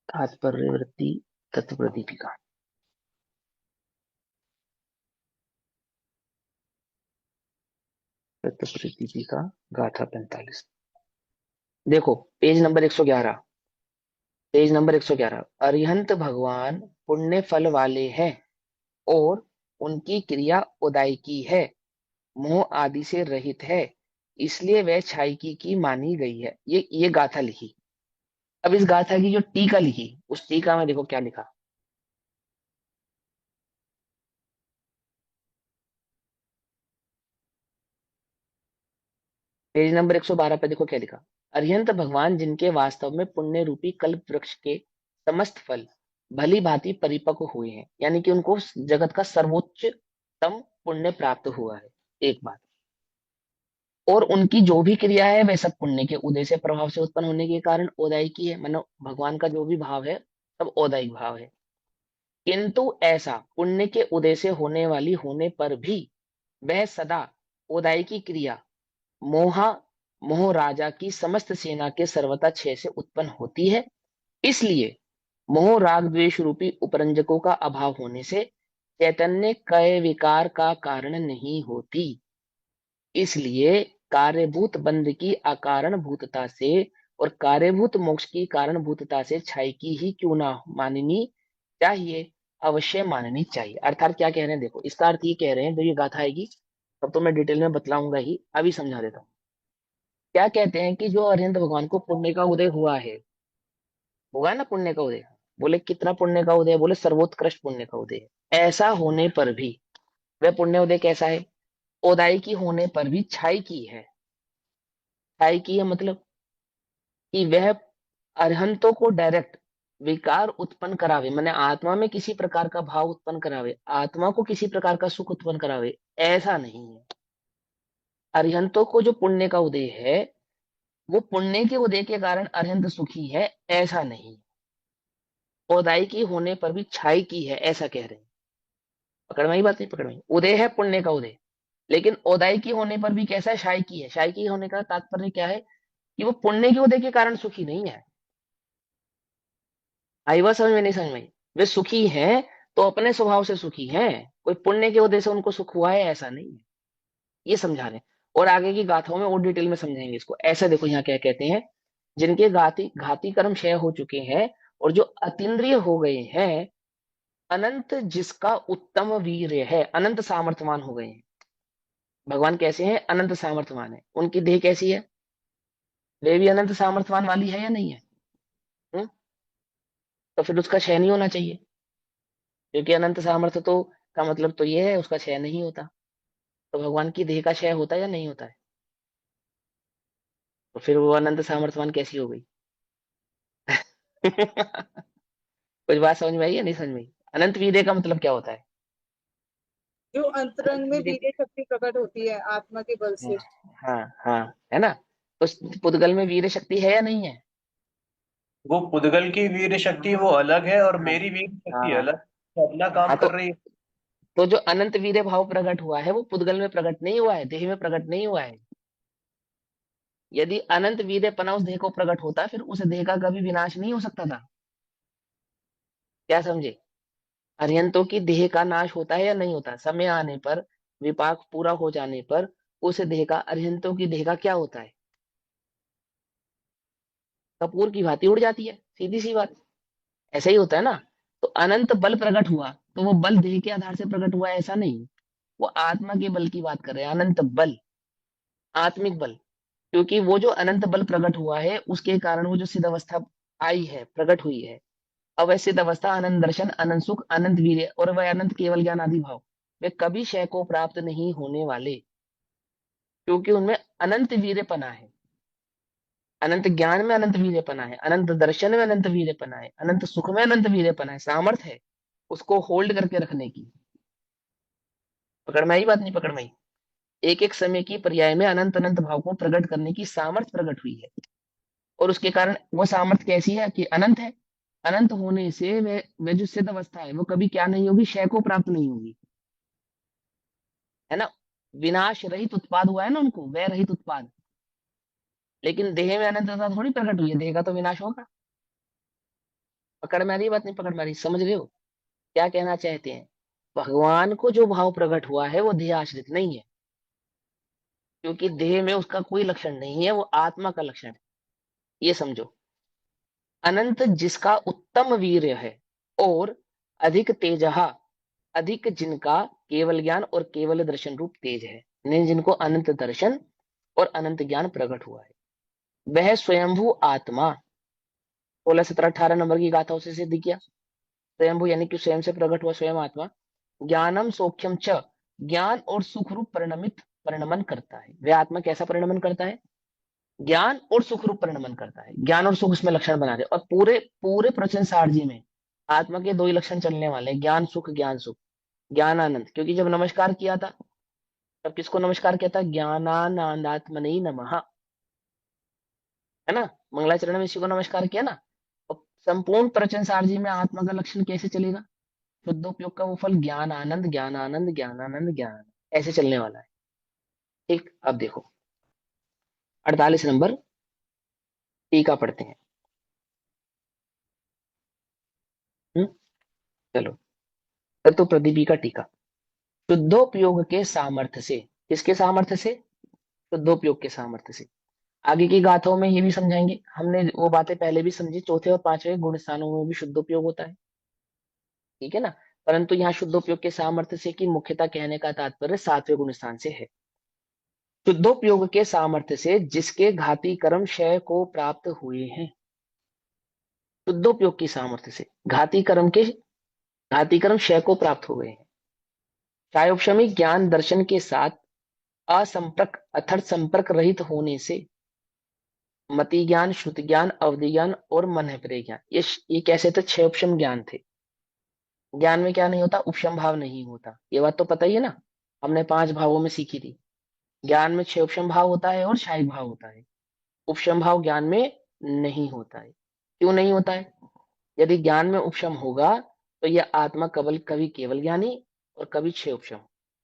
तात्पर्य वृत्ति तत्व दीपिका। तत्व दीपिका, गाथा 45। देखो page number 111। Page number 111। Arihant भगवान पुण्य फल वाले हैं और उनकी क्रिया उदाई की है, मोह आदि से रहित है, इसलिए वह छायकी की मानी गई है। ये गाथा लिखी। अब इस गाथा की जो टीका लिखी, उस टीका में देखो क्या लिखा। पेज नंबर 112 पे देखो क्या लिखा। अरिहंत भगवान जिनके वास्तव में पुण्य रूपी कल्प वृक्ष के समस्त फल भली भांति परिपक्व हुए हैं, यानी कि उनको उस जगत का सर्वोच्चतम पुण्य प्राप्त हुआ है, एक बात। और उनकी जो भी क्रिया है वह सब पुण्य के उदय से प्रभाव से उत्पन्न होने के कारण ओदाई की है। मानो भगवान का जो भी भाव है सब ओदायिक भाव है। किंतु ऐसा पुण्य के उदय से होने वाली होने पर भी वह सदा ओदाई की क्रिया मोहा, मोह राजा की समस्त सेना के सर्वथा क्षय से उत्पन्न होती है। इसलिए मोह राग द्वेष रूपी उपरंजकों का अभाव होने से चैतन्य कय विकार का कारण नहीं होती। इसलिए कार्यभूत बंध की अकारण भूतता से और कार्यभूत मोक्ष की कारण भूतता से क्षय की ही क्यों ना माननी चाहिए, अवश्य माननी चाहिए। अर्थात क्या कह रहे हैं देखो, इसका अर्थ ये कह रहे हैं, जो ये गाथा आएगी तब तो मैं डिटेल में बतलाऊंगा ही, अभी समझा देता हूँ। क्या कहते हैं कि जो अरिहंत भगवान को पुण्य का उदय हुआ है, हुआ है ना पुण्य का उदय। बोले कितना पुण्य का उदय? बोले सर्वोत्कृष्ट पुण्य का उदय है। ऐसा होने पर भी वह पुण्य उदय कैसा है? ओदाई की होने पर भी छाई की है। छाई की है मतलब कि वह अरहंतों को डायरेक्ट विकार उत्पन्न करावे, माने आत्मा में किसी प्रकार का भाव उत्पन्न करावे, आत्मा को किसी प्रकार का सुख उत्पन्न करावे, ऐसा नहीं है। अरिहंतों को जो पुण्य का उदय है, वो पुण्य के उदय के कारण अरिहंत सुखी है, ऐसा नहीं। ओदाई की होने पर भी छाई की है, ऐसा कह रहे हैं। पकड़ में आई बात? नहीं पकड़ में आई? उदय है पुण्य का उदय, लेकिन ओदाई की होने पर भी कैसा है? शाई की है। शाई की होने का तात्पर्य क्या है? कि वो पुण्य के उदय के कारण सुखी नहीं है, आई बात समझ में नहीं समझ में? वे सुखी हैं तो अपने स्वभाव से सुखी हैं, कोई पुण्य के वजह से उनको सुख हुआ है ऐसा नहीं है। ये समझा रहे हैं। और आगे की गाथाओं में और डिटेल में समझाएंगे इसको। ऐसे देखो यहाँ क्या कहते हैं, जिनके घाती घाती कर्म क्षय हो चुके हैं और जो अतीन्द्रिय हो गए हैं, अनंत जिसका उत्तम वीर है, अनंत सामर्थ्यवान हो गए हैं। भगवान कैसे हैं? अनंत सामर्थ्यवान है। उनकी देह कैसी है? वे भी अनंत सामर्थ्यवान वाली है या नहीं है? हुँ? तो फिर उसका क्षय नहीं होना चाहिए, क्योंकि अनंत सामर्थ्य तो का मतलब तो ये है उसका क्षय नहीं होता। तो भगवान की देह का क्षय होता है या नहीं होता है? तो फिर वो अनंत सामर्थ्यवान कैसी हो गई? कुछ बात समझ में आई या नहीं समझ में आई? अनंत वीर्य का मतलब क्या होता है? जो अनंत अंतरंग में वीर्य, वीर्य शक्ति प्रकट होती है आत्मा के बल से। हाँ हाँ, है ना? उस पुद्गल में वीर्य शक्ति है या नहीं है? वो पुद्गल की वीर शक्ति वो अलग है और हाँ मेरी वीर शक्ति हाँ अलग, वो अपना काम हाँ। कर रही है। तो जो अनंत वीर्य भाव प्रकट हुआ है वो पुद्गल में प्रकट नहीं हुआ है, देह में प्रकट नहीं हुआ है। यदि अनंत वीर्य पना उस देह को प्रकट होता, फिर उस देह का कभी विनाश नहीं हो सकता था। क्या समझे? अरिहंतों की देह का नाश होता है या नहीं होता? समय आने पर, विपाक पूरा हो जाने पर, उस देह का, अरिहंतों की देह का क्या होता है? कपूर की भांति उड़ जाती है, सीधी सी बात। ऐसा ही होता है ना। तो अनंत बल प्रकट हुआ, तो वो बल देह के आधार से प्रकट हुआ है ऐसा नहीं। वो आत्मा के बल की बात कर रहे हैं, अनंत बल, आत्मिक बल। क्योंकि वो जो अनंत बल प्रकट हुआ है उसके कारण वो जो सिद्ध अवस्था आई है, प्रकट हुई है। अब वह सिद्ध अवस्था, अनंत दर्शन, अनंत सुख, अनंत वीर्य और वह अनंत केवल ज्ञान आदि भाव, वे कभी क्षय को प्राप्त नहीं होने वाले, क्योंकि उनमें अनंत वीर्यपना है। अनंत ज्ञान में अनंत वीर्यपना है, अनंत दर्शन में अनंत वीर्यपना है, अनंत सुख में अनंत वीर्यपना है, सामर्थ्य है उसको होल्ड करके रखने की। पकड़ में आई बात नहीं पकड़ में आई? एक एक समय की पर्याय में अनंत अनंत भाव को प्रकट करने की सामर्थ्य प्रकट हुई है। और उसके कारण वो सामर्थ्य कैसी है कि अनंत है। अनंत होने से वे जो सिद्ध अवस्था है वो कभी क्या नहीं होगी? क्षय को प्राप्त नहीं होगी, है ना? विनाश रहित उत्पाद हुआ है ना उनको, वह रहित उत्पाद। लेकिन देह में अनंतता थोड़ी प्रकट हुई है, देह का तो विनाश होगा। पकड़ में आ रही बात नहीं पकड़ में आ रही? समझ रहे हो क्या कहना चाहते हैं? भगवान को जो भाव प्रकट हुआ है वो देह आश्रित नहीं है, क्योंकि देह में उसका कोई लक्षण नहीं है, वो आत्मा का लक्षण है। ये समझो। अनंत जिसका उत्तम वीर्य है और अधिक तेजहा, अधिक जिनका केवल ज्ञान और केवल दर्शन रूप तेज है, ने जिनको अनंत दर्शन और अनंत ज्ञान प्रकट हुआ है, वह स्वयंभू आत्मा। 16 17 18 नंबर की गाथा उसे सिद्ध किया। स्वयंभू यानी कि स्वयं से प्रकट हुआ स्वयं आत्मा। ज्ञानम सौख्यम च, ज्ञान और सुख रूप परिणमित परिणमन करता है। वह आत्मा कैसा परिणमन करता है? ज्ञान और सुख रूप परिणमन करता है। ज्ञान और सुख उसमें लक्षण बना दे। और पूरे पूरे प्रवचन सार जी में आत्मा के दो ही लक्षण चलने वाले हैं, ज्ञान सुख, ज्ञान सुख, ज्ञान आनंद। क्योंकि जब नमस्कार किया था, तब किसको नमस्कार किया था? ज्ञानानंदात्मने नमः, है ना? मंगलाचरण में इसी को नमस्कार किया ना। और संपूर्ण प्रवचन सार जी में आत्मा का लक्षण कैसे चलेगा? शुद्धोपयोग का वो फल ज्ञान आनंद, ज्ञान आनंद, ज्ञान आनंद, ज्ञान आनंद, ऐसे चलने वाला है। ठीक, अब देखो 48 नंबर टीका पढ़ते हैं। हम्म, चलो। तत्व प्रदीपी का टीका। शुद्धोपयोग के सामर्थ्य से, किसके सामर्थ्य से? शुद्धोपयोग के सामर्थ्य से। आगे की गाथाओं में ये भी समझाएंगे, हमने वो बातें पहले भी समझी। चौथे और पांचवें गुण स्थानों में भी शुद्धोपयोग होता है, ठीक है ना? परंतु यहाँ शुद्धोपयोग के सामर्थ्य से की मुख्यता कहने का तात्पर्य सातवें गुण स्थान से है। शुद्धोपयोग के सामर्थ्य से जिसके घाती कर्म क्षय को प्राप्त हुए हैं। शुद्धोपयोग की सामर्थ्य से घाती कर्म क्षय को प्राप्त हो गए हैं। प्रायोपशमी ज्ञान दर्शन के साथ असंपर्क अर्थात संपर्क रहित होने से मति ज्ञान, श्रुति ज्ञान, अवधि ज्ञान और मन प्रिय ज्ञान, ये कैसे थे? छह उपशम ज्ञान थे। ज्ञान में क्या नहीं होता? उपशम भाव नहीं होता। ये बात तो पता ही है ना, हमने 5 भावों में सीखी थी। ज्ञान में 6 उपशम भाव होता है और शायिक भाव होता है। उपशम भाव ज्ञान में नहीं होता है। क्यों नहीं होता है? यदि ज्ञान में उपशम होगा तो यह आत्मा कबल कभी केवल ज्ञानी और कभी 6 उपशम,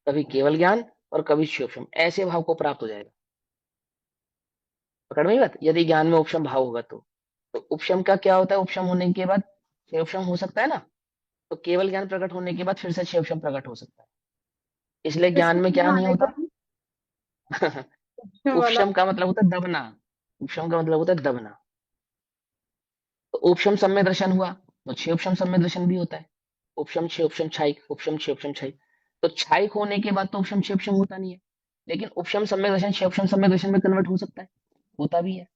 कभी केवल ज्ञान और कभी 6 उपशम, ऐसे भाव को प्राप्त हो जाएगा। पकड़ में ही बात? यदि ज्ञान में उपशम भाव होगा तो उपशम का क्या होता है? उपशम होने के बाद क्षेपशम हो सकता है ना, तो केवल ज्ञान प्रकट होने के बाद फिर से क्षेपशम प्रकट हो सकता है। इसलिए ज्ञान इसमें में क्या क्या नहीं आएगा? होता। ऑप्शन वाला। उपशम का मतलब होता है दबना। उपशम का मतलब होता है दबना। तो उपशम सम्य दर्शन हुआ, तो क्षेपशम सम्य दर्शन भी होता है। उपशम क्षेपशम क्षायिक, उपशम क्षेपशम क्षायिक। तो क्षायिक होने के बाद तो उपशम क्षेपशम होता नहीं है, लेकिन उपशम सम्य दर्शन क्षेपशम सम्य दर्शन में कन्वर्ट हो सकता है। होता भी है,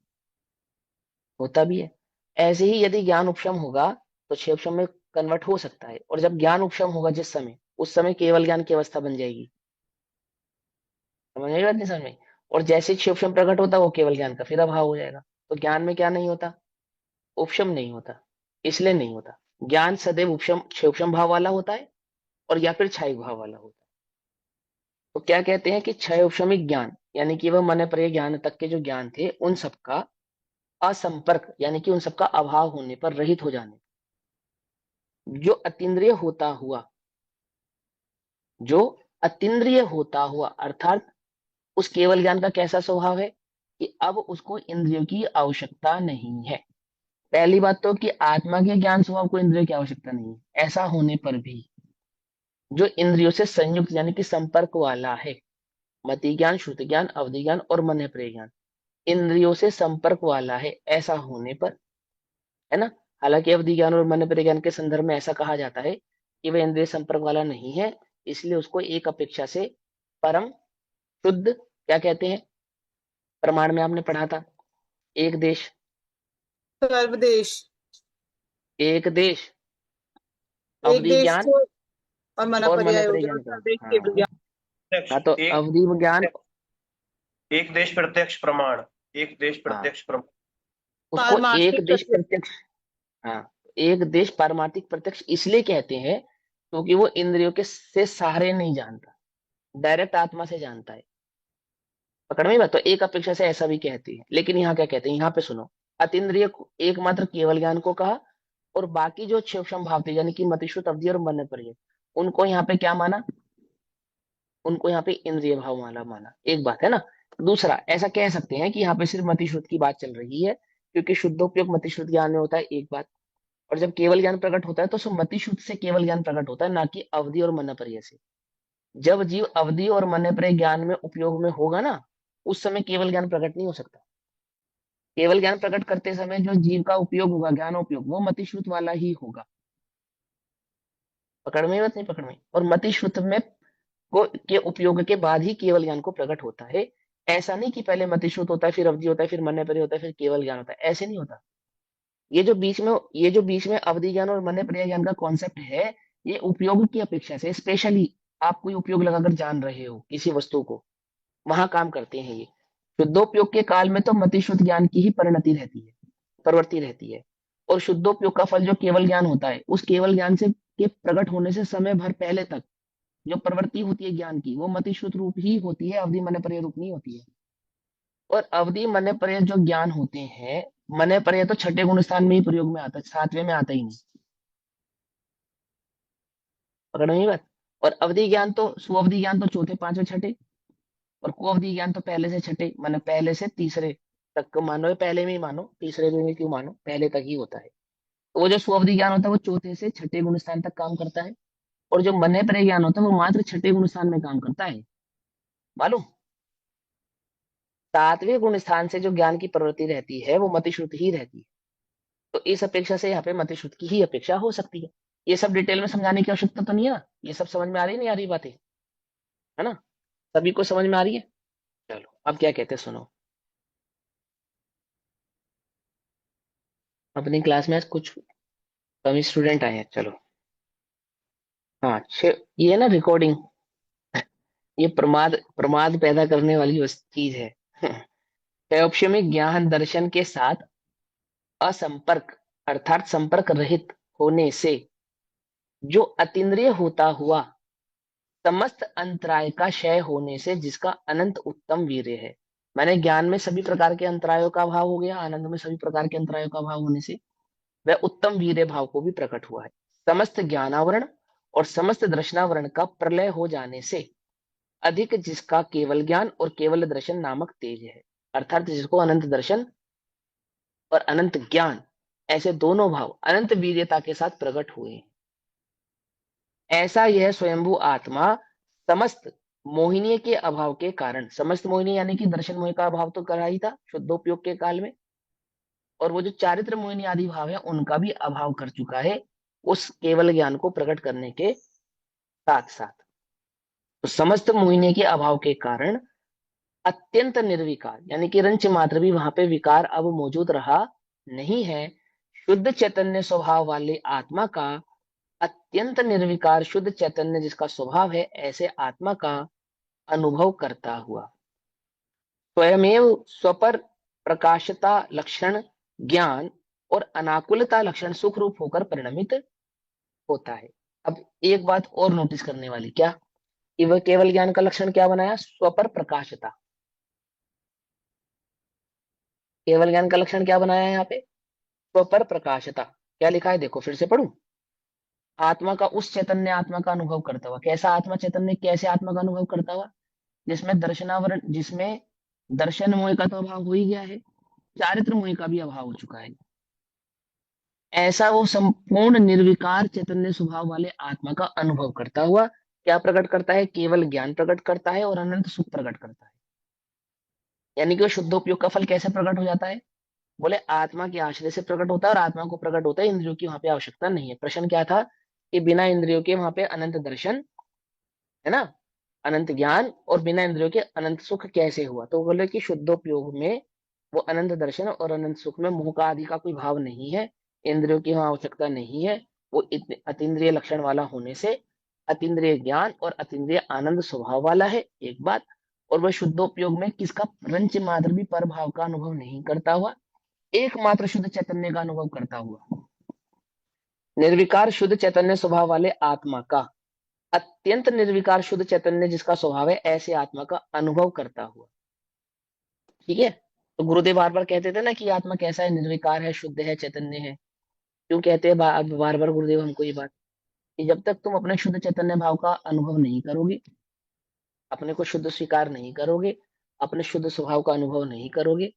होता भी है। ऐसे ही यदि ज्ञान उपशम होगा तो क्षेपशम में कन्वर्ट हो सकता है, और जब ज्ञान उपशम होगा जिस समय, उस समय केवल ज्ञान की अवस्था बन जाएगी। समझ में बात नहीं, समझ में? और जैसे ही क्षेपशम प्रकट होता है वो केवल ज्ञान का फिर अभाव हो जाएगा। तो ज्ञान में क्या नहीं होता, उपशम नहीं होता। इसलिए नहीं होता। ज्ञान सदैव उपशम क्षेपशम भाव वाला होता है, और या फिर क्षय भाव वाला होता है। तो क्या कहते हैं कि क्षय उपशमिक ज्ञान, यानी कि वह मन पर ज्ञान तक के जो ज्ञान थे उन सबका असंपर्क, यानी कि उन सबका अभाव होने पर, रहित हो जाने, जो अतीन्द्रिय होता हुआ, जो अतीन्द्रिय होता हुआ, अर्थात उस केवल ज्ञान का कैसा स्वभाव है कि अब उसको इंद्रियों की आवश्यकता नहीं है। पहली बात तो कि आत्मा के ज्ञान स्वभाव को इंद्रियों की आवश्यकता नहीं है। ऐसा होने पर भी जो इंद्रियों से संयुक्त यानी कि संपर्क वाला है, मति ज्ञान, श्रुति ज्ञान, अवधि ज्ञान और मन प्रिय ज्ञान, इंद्रियों से संपर्क वाला है, ऐसा होने पर, है ना। हालांकि अवधि ज्ञान और मन प्रिय ज्ञान के संदर्भ में ऐसा कहा जाता है कि वह इंद्रिय संपर्क वाला नहीं है, इसलिए उसको एक अपेक्षा से परम शुद्ध क्या कहते हैं, प्रमाण में आपने पढ़ा था, एक देश, सर्वदेश। एक देश, एक अवधि देश ज्ञान तो और मना और मन पर्याय हो प्रिय गया, और ज्ञान का। सर्वदेश केवल हाँ, ज्ञान। प्रत्यक्ष हाँ, तो एक अवधि ज्ञान, एक देश प्रत्यक्ष प्रमाण। एक देश हाँ, प्रत्यक्ष प्रमाण। उसको एक पारमार्थिक देश प्रत्यय। प्रत्यक्ष, हाँ, एक देश पारमार्थिक प्रत्यक्ष इसलिए कहते हैं क्योंकि वो इंद्रियों के से सहारे नहीं जानता, डायरेक्ट आत्मा से जानता है। पकड़ में बात। तो एक अपेक्षा से ऐसा भी कहते हैं, लेकिन यहाँ क्या कहते हैं, यहाँ पे सुनो। अतीन्द्रिय एकमात्र केवल ज्ञान को कहा, और बाकी जो सूक्ष्म भाव थे यानी कि मतिश्रुत, अवधि और मन पर, उनको यहाँ पे क्या माना, उनको यहाँ पे इंद्रिय भाव माला माना। एक बात है ना। दूसरा, ऐसा कह सकते हैं कि यहाँ पे सिर्फ मतिश्रुत की बात चल रही है, क्योंकि शुद्धोपयोग मतिश्रुत ज्ञान में होता है, एक बात। और जब केवल ज्ञान प्रकट होता है तो मतिश्रुत से केवल ज्ञान प्रकट होता है, ना कि अवधि और मनपर्य से। जब जीव अवधि और मनपर्य ज्ञान में उपयोग में होगा ना, उस समय केवल ज्ञान प्रकट नहीं हो सकता। केवल ज्ञान प्रकट करते समय जो जीव का उपयोग होगा, ज्ञान उपयोग, वो मतिश्रुत वाला ही होगा। पकड़ में बात नहीं, पकड़ में। और मतिश्रुत में को के उपयोग के बाद ही केवल ज्ञान को प्रकट होता है। ऐसा नहीं कि पहले मतिश्रुत होता है, फिर अवधि होता है, फिर मनपर्य होता है, फिर केवल ज्ञान होता है, ऐसे नहीं होता। ये जो बीच में अवधि ज्ञान और मन प्रिय ज्ञान का कॉन्सेप्ट है, ये उपयोग की अपेक्षा से स्पेशली, आप कोई उपयोग लगाकर जान रहे हो किसी वस्तु को, वहां काम करते हैं ये। शुद्धोपयोग के काल में तो मति शुद्ध ज्ञान की ही परिणति रहती है, प्रवृत्ति रहती है। और शुद्धोपयोग का फल जो केवल ज्ञान होता है, उस केवल ज्ञान से के प्रकट होने से समय भर पहले तक जो प्रवृत्ति होती है ज्ञान की, वो मति शुद्ध रूप ही होती है, अवधि मन प्रिय रूप नहीं होती है। और अवधि मन पर्यय जो ज्ञान होते हैं, मन पर्यय तो छठे गुण स्थान में ही प्रयोग में आता है, सातवें में आता ही नहीं। पकड़ में ये बात। और अवधि ज्ञान तो, सुअवधि ज्ञान तो चौथे पांचवें छठे, और कुअवधि ज्ञान तो पहले से छठे, माने पहले से तीसरे तक को मानो, या पहले में ही मानो, तीसरे में क्यों मानो, पहले तक ही होता है। तो वो जो सुअवधि ज्ञान होता है वो चौथे से छठे गुण स्थान तक काम करता है, और जो मन पर्यय ज्ञान होता है वो मात्र छठे गुण स्थान में काम करता है। मालूम, सातवें गुण स्थान से जो ज्ञान की प्रवृत्ति रहती है वो मतिश्रुत ही रहती है। तो इस अपेक्षा से यहाँ पे मतिश्रुत की ही अपेक्षा हो सकती है। ये सब डिटेल में समझाने की आवश्यकता तो नहीं है ना, ये सब समझ में आ रही नहीं आ रही बातें, है ना। सभी को समझ में आ रही है। चलो अब क्या कहते हैं सुनो। अपनी क्लास में आज कुछ कम स्टूडेंट आए हैं, चलो। हाँ, ये है ना रिकॉर्डिंग, ये प्रमाद प्रमाद पैदा करने वाली चीज है। में ज्ञान दर्शन के साथ असंपर्क, अर्थात संपर्क रहित होने से जो अतीन्द्रिय होता हुआ, समस्त अंतराय का क्षय होने से जिसका अनंत उत्तम वीर्य है। मैंने ज्ञान में सभी प्रकार के अंतरायों का अभाव हो गया, आनंद में सभी प्रकार के अंतरायों का अभाव होने से वह उत्तम वीर्य भाव को भी प्रकट हुआ है। समस्त ज्ञानावरण और समस्त दर्शनावरण का प्रलय हो जाने से अधिक जिसका केवल ज्ञान और केवल दर्शन नामक तेज है, अर्थात जिसको अनंत दर्शन और अनंत ज्ञान ऐसे दोनों भाव अनंत वीर्यता के साथ प्रकट हुए। ऐसा यह स्वयंभू आत्मा समस्त मोहिनी के अभाव के कारण, समस्त मोहिनी यानी कि दर्शन मोह का अभाव तो करा ही था शुद्धोपयोग के काल में, और वो जो चारित्र मोहिनी आदि भाव है उनका भी अभाव कर चुका है उस केवल ज्ञान को प्रकट करने के साथ साथ। तो समस्त मोहिनी के अभाव के कारण अत्यंत निर्विकार, यानी कि रंच मात्र भी वहां पे विकार अब मौजूद रहा नहीं है, शुद्ध चैतन्य स्वभाव वाले आत्मा का, अत्यंत निर्विकार शुद्ध चैतन्य जिसका स्वभाव है ऐसे आत्मा का अनुभव करता हुआ स्वयमेव स्वपर प्रकाशता लक्षण ज्ञान और अनाकुलता लक्षण सुख रूप होकर परिणमित होता है। अब एक बात और नोटिस करने वाली, क्या कि वह केवल ज्ञान का लक्षण क्या बनाया, स्वपर प्रकाशता। केवल ज्ञान का लक्षण क्या बनाया है यहाँ पे, स्वपर प्रकाशता। क्या लिखा है देखो फिर से पढ़ूं, आत्मा का उस चैतन्य आत्मा का अनुभव करता हुआ, कैसा आत्मा चैतन्य, कैसे आत्मा का अनुभव करता हुआ, जिसमें दर्शनावरण, जिसमें दर्शन मोह का तो अभाव हो ही गया है, चारित्र मोह का भी अभाव हो चुका है। ऐसा वो संपूर्ण निर्विकार चैतन्य स्वभाव वाले आत्मा का अनुभव करता हुआ क्या प्रकट करता है, केवल ज्ञान प्रकट करता है और अनंत सुख प्रकट करता है। यानी कि वो शुद्धोपयोग का फल कैसे प्रकट हो जाता है, बोले आत्मा के आश्रय से प्रकट होता है, और आत्मा को प्रकट होता है, इंद्रियों की वहां पे आवश्यकता नहीं है। प्रश्न क्या था कि बिना इंद्रियों के वहां पे अनंत दर्शन, है ना, अनंत ज्ञान और बिना इंद्रियों के अनंत सुख कैसे हुआ, तो बोले कि शुद्धोपयोग में वो अनंत दर्शन और अनंत सुख में मोह का आदि का कोई भाव नहीं है, इंद्रियों की वहां आवश्यकता नहीं है, वो अतीन्द्रिय लक्षण वाला होने से अतीन्द्रिय ज्ञान और अतीन्द्रिय आनंद स्वभाव वाला है, एक बात। और वह शुद्धोपयोग में किसका रंच मात्र भी पर भाव का अनुभव नहीं करता हुआ, एकमात्र शुद्ध चैतन्य का अनुभव करता हुआ, निर्विकार शुद्ध चैतन्य स्वभाव वाले आत्मा का, अत्यंत निर्विकार शुद्ध चैतन्य जिसका स्वभाव है ऐसे आत्मा का अनुभव करता हुआ। ठीक है, तो गुरुदेव बार बार कहते थे ना कि आत्मा कैसा है, निर्विकार है, शुद्ध है, चैतन्य है। क्यों कहते हैं बार बार गुरुदेव हमको ये बात, कि जब तक तुम अपने शुद्ध चैतन्य भाव का अनुभव नहीं करोगे, अपने को शुद्ध स्वीकार नहीं करोगे, अपने शुद्ध स्वभाव का अनुभव नहीं करोगे,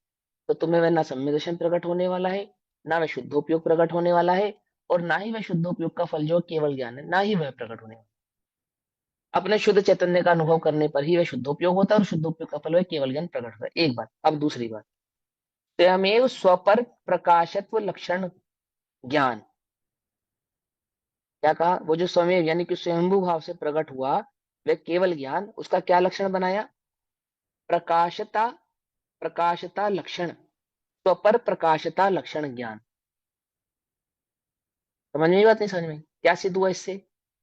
तो तुम्हें वह ना सम्य दर्शन प्रकट होने वाला है, ना वह शुद्धोपयोग प्रकट होने वाला है, और ना ही वह शुद्धोपयोग का फल जो केवल ज्ञान है, ना ही वह प्रकट होने वाला है। अपने शुद्ध चैतन्य का अनुभव करने पर ही वह शुद्धोपयोग होता है, और शुद्धोपयोग का फल वह केवल ज्ञान प्रकट होता है, एक बात। अब दूसरी बात, स्वयमेव स्वपर प्रकाशत्व लक्षण ज्ञान, क्या कहा, वो जो स्वयं यानी कि स्वयंभू भाव से प्रकट हुआ वह केवल ज्ञान, उसका क्या लक्षण बनाया, प्रकाशता, प्रकाशता लक्षण, स्वपर प्रकाशता लक्षण ज्ञान। समझ में बात नहीं, समझ में क्या सिद्ध हुआ इससे,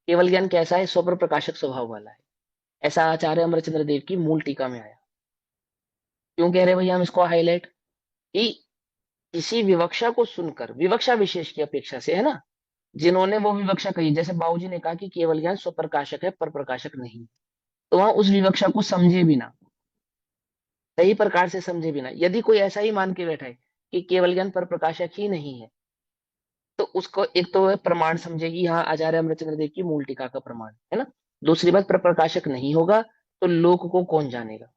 केवल ज्ञान कैसा है, स्वपर प्रकाशक स्वभाव वाला है, ऐसा आचार्य अमरचंद्र देव की मूल टीका में आया। क्यों कह रहे भैया हम इसको हाईलाइट, कि किसी विवक्षा को सुनकर, विवक्षा विशेष की अपेक्षा से, है ना, जिन्होंने वो विवक्षा कही, जैसे बाबूजी ने कहा कि केवल ज्ञान स्वप्रकाशक है पर प्रकाशक नहीं, तो वहां उस विवक्षा को समझे बिना, सही प्रकार से समझे बिना, यदि कोई ऐसा ही मान के बैठा है कि केवल ज्ञान पर प्रकाशक ही नहीं है, तो उसको एक तो वह प्रमाण समझेगी, हाँ आचार्य अमरचंद्र देव की मूल टीका का प्रमाण है ना। दूसरी बात, पर प्रकाशक नहीं होगा तो लोक को कौन जानेगा,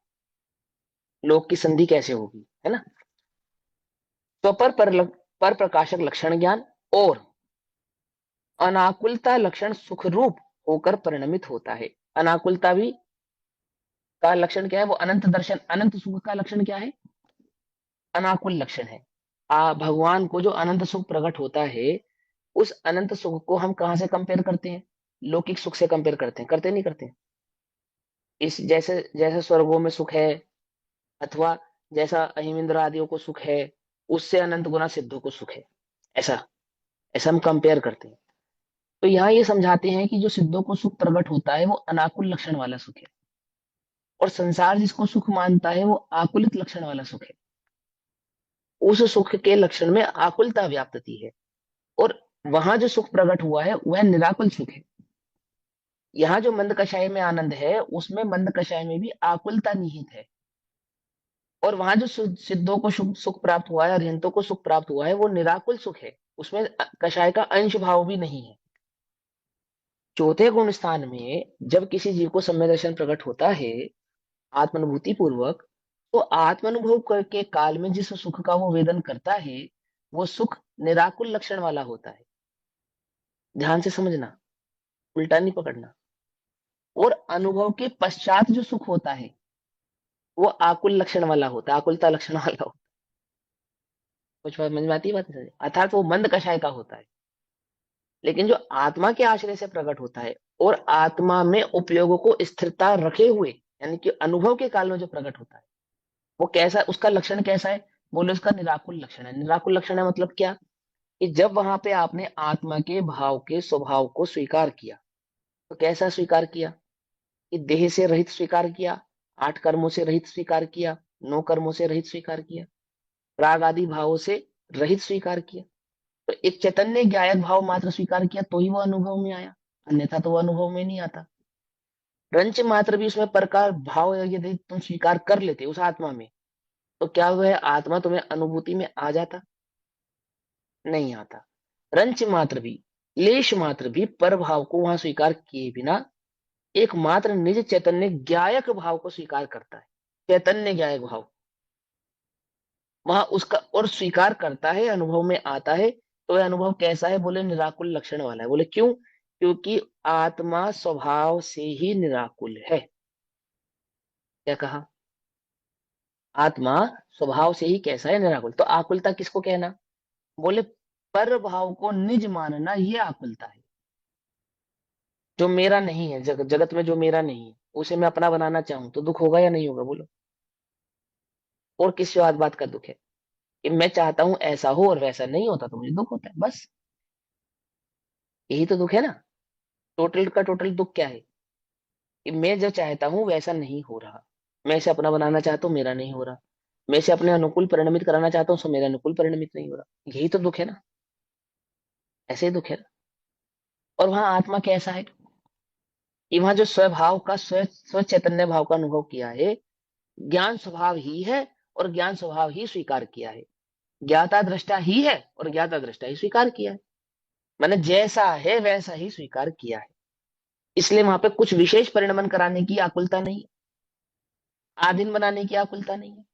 लोक की संधि कैसे होगी, है ना। पर प्रकाशक लक्षण ज्ञान और अनाकुलता लक्षण सुख रूप होकर परिणमित होता है। अनाकुलता भी का लक्षण क्या है, वो अनंत दर्शन, अनंत सुख का लक्षण क्या है, अनाकुल लक्षण है। भगवान को जो अनंत सुख प्रकट होता है, उस अनंत सुख को हम कहां से कंपेयर करते हैं, लौकिक सुख से कंपेयर करते हैं, करते नहीं करते, इस जैसे जैसे स्वर्गों में सुख है, अथवा जैसा अहिमिंद्र आदियों को सुख है, उससे अनंत गुना सिद्धों को सुख है, ऐसा ऐसा हम कंपेयर करते हैं। तो यहाँ ये समझाते हैं कि जो सिद्धों को सुख प्रकट होता है वो अनाकुल लक्षण वाला सुख है, और संसार जिसको सुख मानता है वो आकुलित लक्षण वाला सुख है। उस सुख के लक्षण में आकुलता व्याप्तती है, और वहां जो सुख प्रकट हुआ है वह निराकुल सुख है। यहाँ जो मंद कषाय में आनंद है, उसमें मंद कषाय में भी आकुलता निहित है, और वहां जो सिद्धों को सुख सुख प्राप्त हुआ है, अरिहंतों को सुख प्राप्त हुआ है, वो निराकुल सुख है, उसमें कषाय का अंश भाव भी नहीं है। चौथे गुण स्थान में जब किसी जीव को सम्य दर्शन प्रकट होता है आत्मानुभूति पूर्वक, तो आत्मानुभव के काल में जिस सुख का वो वेदन करता है, वो सुख निराकुल लक्षण वाला होता है। ध्यान से समझना, उल्टा नहीं पकड़ना। और अनुभव के पश्चात जो सुख होता है वो आकुल लक्षण वाला होता है, आकुलता लक्षण वाला होता है। कुछ समझ में आती है बात? नहीं, अर्थात वो मंद कषाय का होता है। लेकिन जो आत्मा के आश्रय से प्रकट होता है और आत्मा में उपयोगों को स्थिरता रखे हुए, यानी कि अनुभव के काल में जो प्रकट होता है, वो कैसा, उसका लक्षण कैसा है? बोले उसका निराकुल लक्षण है। निराकुल लक्षण है मतलब क्या? कि जब वहां पे आपने आत्मा के भाव के स्वभाव को स्वीकार किया, तो कैसा स्वीकार किया? कि देह से रहित स्वीकार किया, 8 कर्मों से रहित स्वीकार किया, 9 कर्मों से रहित स्वीकार किया, राग आदि भावों से रहित स्वीकार किया। तो एक चैतन्य ज्ञायक भाव मात्र स्वीकार किया तो ही वो अनुभव में आया, अन्यथा तो वो अनुभव में नहीं आता। रंच मात्र भी उसमें प्रकार भाव यदि तुम स्वीकार कर लेते उस आत्मा में, तो क्या वह आत्मा तुम्हें अनुभूति में आ जाता? नहीं आता। रंच मात्र भी, लेश मात्र भी पर भाव को वहां स्वीकार किए बिना एकमात्र निज चैतन्य ज्ञायक भाव को स्वीकार करता है। चैतन्य ज्ञायक भाव वहां उसका और स्वीकार करता है, अनुभव में आता है। तो यह अनुभव कैसा है? बोले निराकुल लक्षण वाला है। बोले क्यों? क्योंकि आत्मा स्वभाव से ही निराकुल है। क्या कहा? आत्मा स्वभाव से ही कैसा है? निराकुल। तो आकुलता किसको कहना? बोले पर भाव को निज मानना, ये आकुलता है। जो मेरा नहीं है, जगत में जो मेरा नहीं है उसे मैं अपना बनाना चाहूं तो दुख होगा या नहीं होगा? बोलो। और किस बात का दुख है? कि मैं चाहता हूं ऐसा हो और वैसा नहीं होता तो मुझे दुख होता है, बस। यही तो दुख है ना। टोटल का टोटल दुख क्या है? कि मैं जो चाहता हूं वैसा नहीं हो रहा। मैं इसे अपना बनाना चाहता हूँ, मेरा नहीं हो रहा। मैं इसे अपने अनुकूल परिणमित कराना चाहता हूँ, सो मेरा अनुकूल परिणमित नहीं हो रहा। यही तो दुख है ना। ऐसे ही दुख है ना। और वहां आत्मा कैसा है? कि वहां जो स्वभाव का स्व चैतन्य भाव का अनुभव किया है, ज्ञान स्वभाव ही है और ज्ञान स्वभाव ही स्वीकार किया है। ज्ञाता दृष्टा ही है और ज्ञाता दृष्टा ही स्वीकार किया है। मैंने जैसा है वैसा ही स्वीकार किया है। इसलिए वहां पे कुछ विशेष परिणमन कराने की आकुलता नहीं, आधीन बनाने की आकुलता नहीं है।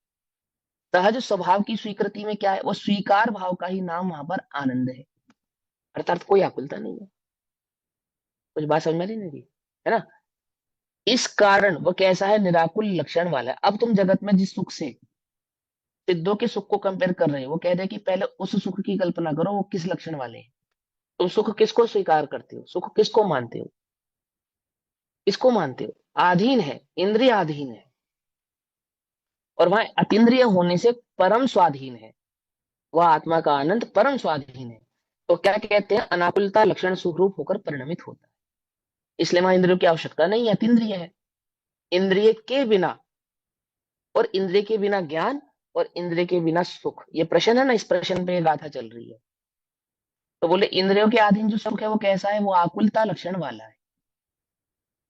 सहज स्वभाव की स्वीकृति में क्या है? वो स्वीकार भाव का ही नाम वहां पर आनंद है। अर्थात कोई आकुलता नहीं है। कुछ बात समझ में नहीं रही है ना? इस कारण वो कैसा है? निराकुल लक्षण वाला है। अब तुम जगत में जिस सुख से सिद्धों के सुख को कंपेयर कर रहे हो, वो कह रहे हैं कि पहले उस सुख की कल्पना करो, वो किस लक्षण वाले हैं। तुम सुख किसको स्वीकार करते हो? सुख किसको मानते हो? किसको मानते हो? अधीन है, इंद्रिय अधीन है। और वहां अतीन्द्रिय होने से परम स्वाधीन है। वह आत्मा का आनंद परम स्वाधीन है। तो क्या कहते हैं? अनाकुलता लक्षण सुखरूप होकर परिणमित होता है। इसलिए वहां इंद्रियों की आवश्यकता नहीं है, अतीन्द्रिय है। इंद्रिय के बिना, और इंद्रिय के बिना ज्ञान, और इंद्रिय के बिना सुख। ये प्रश्न है ना, इस प्रश्न पे गाथा चल रही है। तो बोले इंद्रियों के अधीन जो सुख है वो कैसा है? वो आकुलता लक्षण वाला है।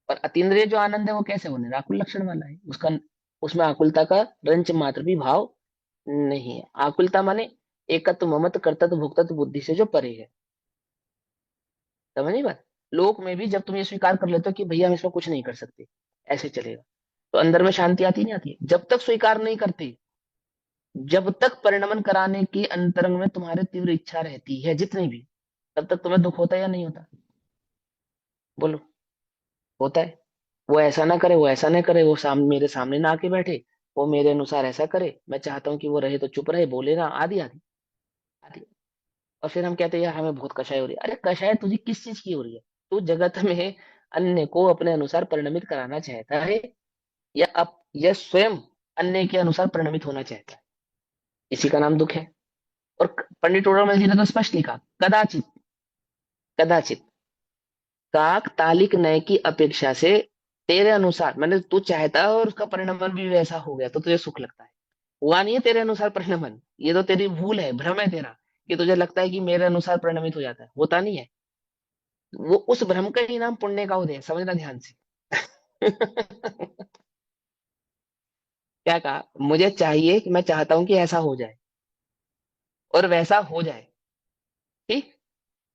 और अतीन्द्रिय जो आनंद है वो कैसे? वो निराकुल लक्षण वाला है। उसका, उसमें आकुलता का रंच मात्र भी भाव नहीं है। आकुलता माने एकत्व ममत्व कर्तव्य भोक्तव्य बुद्धि से जो परे है। समझ नहीं बात? लोक में भी जब तुम ये स्वीकार कर लेते हो कि भैया हम इसमें कुछ नहीं कर सकते, ऐसे चलेगा, तो अंदर में शांति आती नहीं आती? जब तक स्वीकार नहीं करते, जब तक परिणमन कराने की अंतरंग में तुम्हारे तीव्र इच्छा रहती है जितनी भी, तब तक तुम्हें दुख होता है या नहीं होता? बोलो। होता है। वो ऐसा ना करे, वो ऐसा ना करे, वो मेरे सामने ना आके बैठे, वो मेरे अनुसार ऐसा करे, मैं चाहता हूँ कि वो रहे तो चुप रहे, बोले ना, आदि आदि आदि। और फिर हम कहते हैं यार हमें बहुत कषाय हो रही है। अरे कषाय तुझे किस चीज की हो रही है? तू जगत में अन्य को अपने अनुसार परिणमित कराना चाहता है, या या स्वयं अन्य के अनुसार परिणमित होना चाहता है? इसी का नाम दुख है। और पंडित उड़ामल जी ने तो स्पष्ट लिखा, कदाचित, कदाचित काक तालिक नय की अपेक्षा से तेरे अनुसार, मैंने तू चाहता है और उसका परिणमन भी वैसा हो गया तो तुझे सुख लगता है। हुआ नहीं है तेरे अनुसार परिणमन, ये तो तेरी भूल है, भ्रम है तेरा, कि तुझे लगता है कि मेरे अनुसार परिणमित हो जाता है। होता नहीं है। वो उस भ्रम का ही नाम पुण्य का उदय है, समझना ध्यान से। क्या कहा? मुझे चाहिए कि मैं चाहता हूं कि ऐसा हो जाए और वैसा हो जाए, ठीक।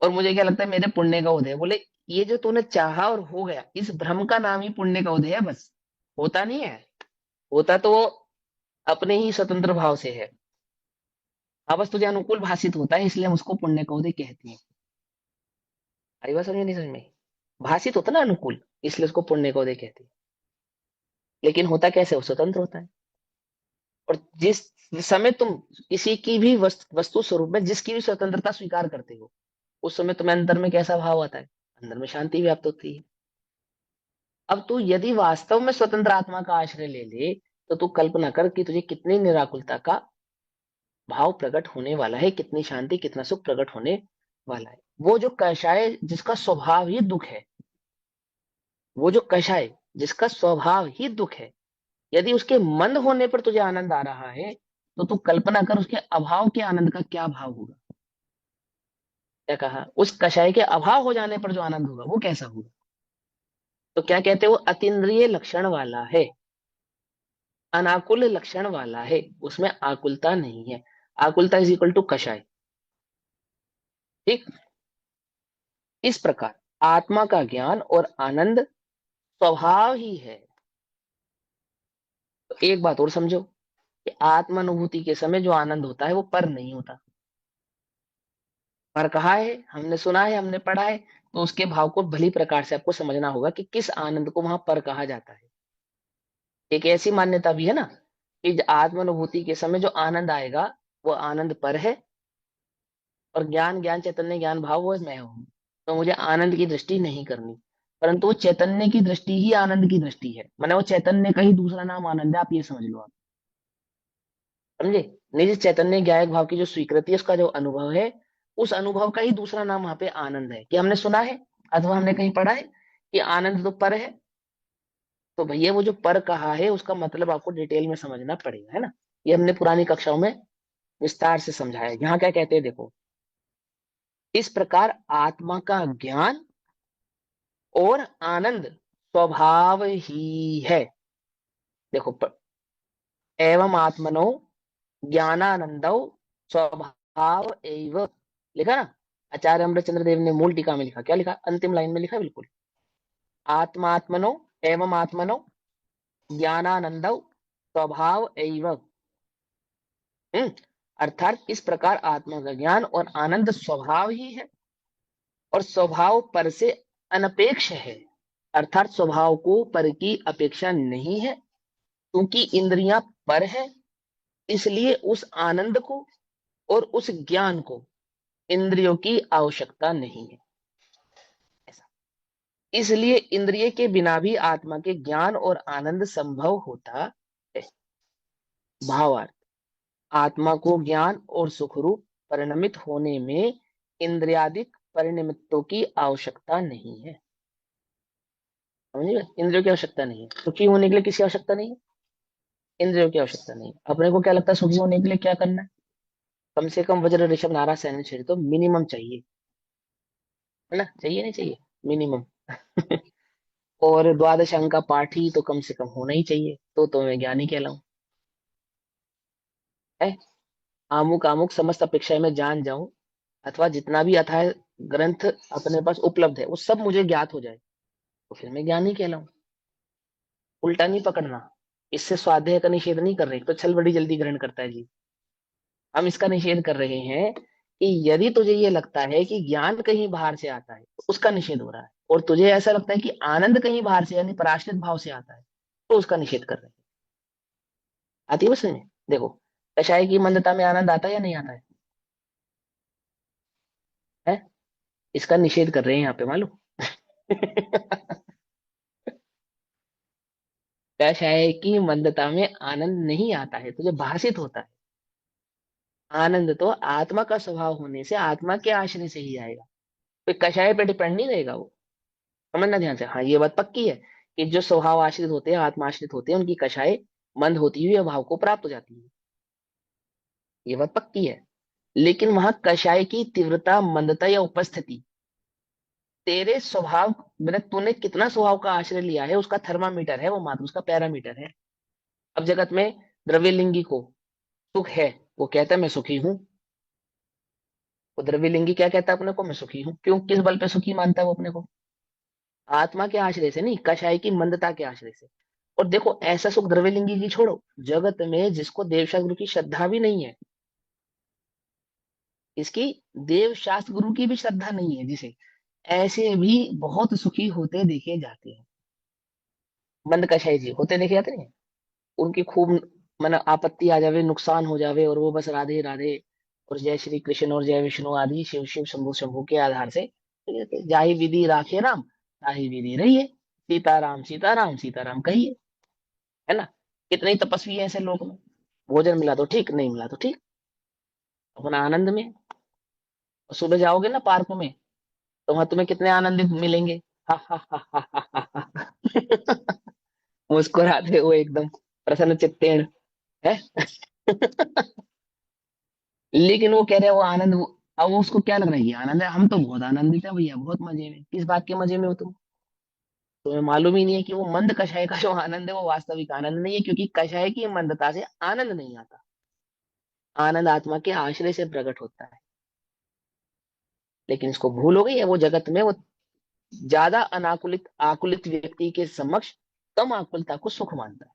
और मुझे क्या लगता है मेरे पुण्य का उदय है। बोले ये जो तूने चाहा और हो गया, इस भ्रम का नाम ही पुण्य का उदय है, बस। होता नहीं है। होता तो वो अपने ही स्वतंत्र भाव से है। हाँ, बस तुझे अनुकूल भाषित होता है इसलिए हम उसको पुण्य कौवे कहते हैं। आई बात समझ में नहीं समझ में? भाषित होता ना अनुकूल, इसलिए उसको पुण्य कौवे कहते हैं। लेकिन होता कैसे, वो स्वतंत्र होता है। और जिस समय तुम किसी की भी वस्तु स्वरूप में जिसकी भी स्वतंत्रता स्वीकार करते हो, उस समय तुम्हें अंदर में कैसा भाव आता है? अंदर में शांति व्याप्त होती है। अब तू यदि वास्तव में स्वतंत्र आत्मा का आश्रय ले ले, तो तू कल्पना कर कि तुझे कितनी निराकुलता का भाव प्रकट होने वाला है, कितनी शांति कितना सुख प्रकट होने वाला है। वो जो कषाय जिसका स्वभाव ही दुख है, वो जो कषाय जिसका स्वभाव ही दुख है, यदि उसके मंद होने पर तुझे आनंद आ रहा है, तो तू कल्पना कर उसके अभाव के आनंद का क्या भाव होगा। क्या कहा? उस कषाय के अभाव हो जाने पर जो आनंद होगा वो कैसा होगा? तो क्या कहते हैं, वो अतीन्द्रिय लक्षण वाला है, अनाकुल लक्षण वाला है, उसमें आकुलता नहीं है। आकुलता इज इक्वल टू कषाय। ठीक। इस प्रकार आत्मा का ज्ञान और आनंद स्वभाव ही है। तो एक बात और समझो कि आत्मानुभूति के समय जो आनंद होता है वो पर नहीं होता। पर कहा है, हमने सुना है, हमने पढ़ा है, तो उसके भाव को भली प्रकार से आपको समझना होगा कि किस आनंद को वहां पर कहा जाता है। एक ऐसी मान्यता भी है ना कि आत्मानुभूति के समय जो आनंद आएगा वो आनंद पर है, और ज्ञान ज्ञान चैतन्य ज्ञान भाव वो मैं हूं, तो मुझे आनंद की दृष्टि नहीं करनी। परंतु वो चैतन्य की दृष्टि ही आनंद की दृष्टि है, माने वो चैतन्य का ही दूसरा नाम आनंद है, आप ये समझ लो आप। समझे? निज चैतन्य ज्ञायक भाव की जो स्वीकृति है, उसका जो अनुभव है, उस अनुभव का ही दूसरा नाम वहां पे आनंद है। कि हमने सुना है अथवा हमने कहीं पढ़ा है कि आनंद तो पर है, तो भैया वो जो पर कहा है उसका मतलब आपको डिटेल में समझना पड़ेगा, है ना। ये हमने पुरानी कक्षाओं में विस्तार से समझाया। यहाँ क्या कहते हैं देखो, इस प्रकार आत्मा का ज्ञान और आनंद स्वभाव ही है। देखो एवं आत्मनो ज्ञानानंदो स्वभाव एव, लिखा ना। आचार्य अमृतचंद्र देव ने मूल टीका में लिखा, क्या लिखा? अंतिम लाइन में लिखा बिल्कुल, आत्मात्मनो एवं आत्मनो ज्ञानानंदो स्वभाव एव। अर्थात इस प्रकार आत्मा का ज्ञान और आनंद स्वभाव ही है, और स्वभाव पर से अनपेक्ष है। अर्थात स्वभाव को पर की अपेक्षा नहीं है, क्योंकि इंद्रियां पर है, इसलिए उस आनंद को और उस ज्ञान को इंद्रियों की आवश्यकता नहीं है। ऐसा, इसलिए इंद्रिय के बिना भी आत्मा के ज्ञान और आनंद संभव होता है। भावार्थ, आत्मा को ज्ञान और सुखरूप परिणमित होने में इंद्रियादिक परिनिमित्तों की आवश्यकता नहीं है। समझिए, इंद्रियों की आवश्यकता नहीं है। सुखी होने के लिए किसी आवश्यकता नहीं है, इंद्रियों की आवश्यकता नहीं है। अपने को क्या लगता है सुखी होने के लिए क्या करना है? कम से कम वज्र ऋषभ नारा सहन शरीर तो मिनिमम चाहिए, है ना। चाहिए नहीं चाहिए? मिनिमम। और द्वादश अंक का पाठ ही तो कम से कम होना ही चाहिए, तो मैं ज्ञानी कहलाऊं। है, आमुक आमुक समस्त अपेक्षाएं में जान जाऊं, अथवा जितना भी अथाह ग्रंथ अपने पास उपलब्ध है वो सब मुझे ज्ञात हो जाए, तो फिर मैं ज्ञानी कहलाऊं। उल्टा नहीं पकड़ना। इससे स्वाध्याय का निषेध नहीं कर रहे, तो छल बड़ी जल्दी ग्रहण करता है जी। हम इसका निषेध कर रहे हैं कि यदि तुझे ये लगता है कि ज्ञान कहीं बाहर से आता है तो उसका निषेध हो रहा है, और तुझे ऐसा लगता है कि आनंद कहीं बाहर से यानी पराश्रित भाव से आता है, तो उसका निषेध कर रहे हैं। आती है समझ में? देखो, कषाय की मंदता में आनंद आता है या नहीं आता है? इसका निषेध कर रहे हैं यहाँ पे, मालूम। कषाय की मंदता में आनंद नहीं आता है, तुझे भाषित होता है। आनंद तो आत्मा का स्वभाव होने से आत्मा के आश्रय से ही आएगा, कोई कषाय पे डिपेंड नहीं रहेगा वो। समझना ध्यान से। हाँ, ये बात पक्की है कि जो स्वभाव आश्रित होते हैं, आत्मा आश्रित होते हैं, उनकी कषाय मंद होती हुई भाव को प्राप्त हो जाती है। ये बात पक्की है। लेकिन वहां कषाय की तीव्रता, मंदता या उपस्थिति तेरे स्वभाव, मैंने तूने कितना स्वभाव का आश्रय लिया है उसका थर्मामीटर है वो, मात्र उसका पैरामीटर है। अब जगत में द्रव्यलिंगी को सुख है, वो कहता है मैं सुखी हूं। वो द्रव्यलिंगी क्या कहता है अपने को? मैं सुखी हूं। क्यों, किस बल पे सुखी मानता है वो अपने को? आत्मा के आश्रय से नहीं, कषाय की मंदता के आश्रय से। और देखो, ऐसा सुख द्रव्यलिंगी की छोड़ो, जगत में जिसको देवशा गुरु की श्रद्धा भी नहीं है, इसकी देव शास्त्र गुरु की भी श्रद्धा नहीं है जिसे, ऐसे भी बहुत सुखी होते देखे जाते हैं। बंद कशाई जी होते देखे जाते नहीं, उनकी खूब मन आपत्ति आ जावे, नुकसान हो जावे, और वो बस राधे राधे और जय श्री कृष्ण और जय विष्णु आदि शिव शिव शंभु शंभु के आधार से जाहि विधि राखे राम, ताहि विधि रहिए, सीताराम सीताराम सीताराम कहिए, है ना। कितने ही तपस्वी हैं ऐसे लोग में, भोजन मिला तो ठीक, नहीं मिला तो ठीक, अपना आनंद में। और सुबह जाओगे ना पार्क में, तो वहां तुम्हें कितने आनंदित मिलेंगे, हा हा हा हा हा हा हा। मुस्कुराते हुए एकदम प्रसन्न चित्तेण, है। लेकिन वो कह रहे हैं वो आनंद अब वो उसको क्या लग रहा है, ये आनंद है, हम तो बहुत आनंदित है भैया, बहुत मजे में। किस बात के मजे में हो तुम? तुम्हें मालूम ही नहीं है कि वो मंद कषाय का जो आनंद है वो वास्तविक आनंद नहीं है, क्योंकि कषाय की मंदता से आनंद नहीं आता। आनंद आत्मा के आश्रय से प्रकट होता है। लेकिन इसको भूल हो गई है, वो जगत में वो ज्यादा अनाकुलित आकुलित व्यक्ति के समक्ष कम आकुलता को सुख मानता है।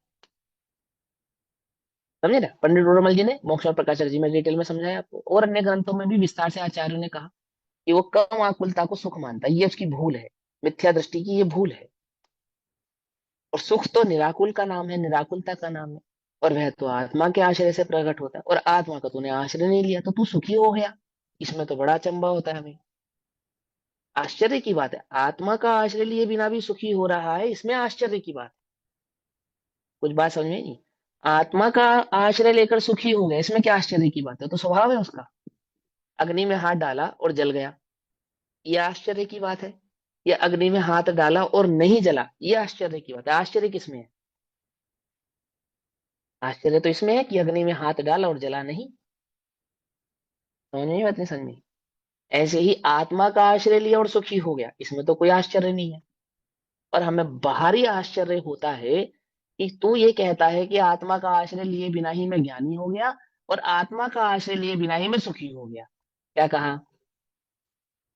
समझे ना, पंडित डोरमल जी ने मोक्ष और प्रकाशक जी में डिटेल में समझाया आपको, और अन्य ग्रंथों में भी विस्तार से आचार्यों ने कहा कि वो कम आकुलता को सुख मानता है, ये उसकी भूल है, मिथ्या दृष्टि की ये भूल है। और सुख तो निराकुल का नाम है, निराकुलता का नाम है, और वह तो आत्मा के आश्रय से प्रकट होता है, और आत्मा का तूने आश्रय नहीं लिया तो तू सुखी हो गया। इसमें तो बड़ा अचंभा होता है हमें, आश्चर्य की बात है। आत्मा का आश्रय लिए बिना भी सुखी हो रहा है, इसमें आश्चर्य की बात है। कुछ बात समझ में नहीं, आत्मा का आश्रय लेकर सुखी हो गया, इसमें क्या आश्चर्य की बात है, तो स्वभाव है उसका। अग्नि में हाथ डाला और जल गया, ये आश्चर्य की बात है। या अग्नि में हाथ डाला और नहीं जला, ये आश्चर्य की बात है। आश्चर्य किसमें है? आश्चर्य तो इसमें है कि अग्नि में हाथ डाला और जला नहीं। समझ में बात नहीं, समझ में? ऐसे ही आत्मा का आश्रय लिया और सुखी हो गया, इसमें तो कोई आश्चर्य नहीं है। पर हमें बाहरी आश्चर्य होता है कि तू ये कहता है कि आत्मा का आश्रय लिए बिना ही मैं ज्ञानी हो गया, और आत्मा का आश्रय लिए बिना ही मैं सुखी हो गया। क्या कहा?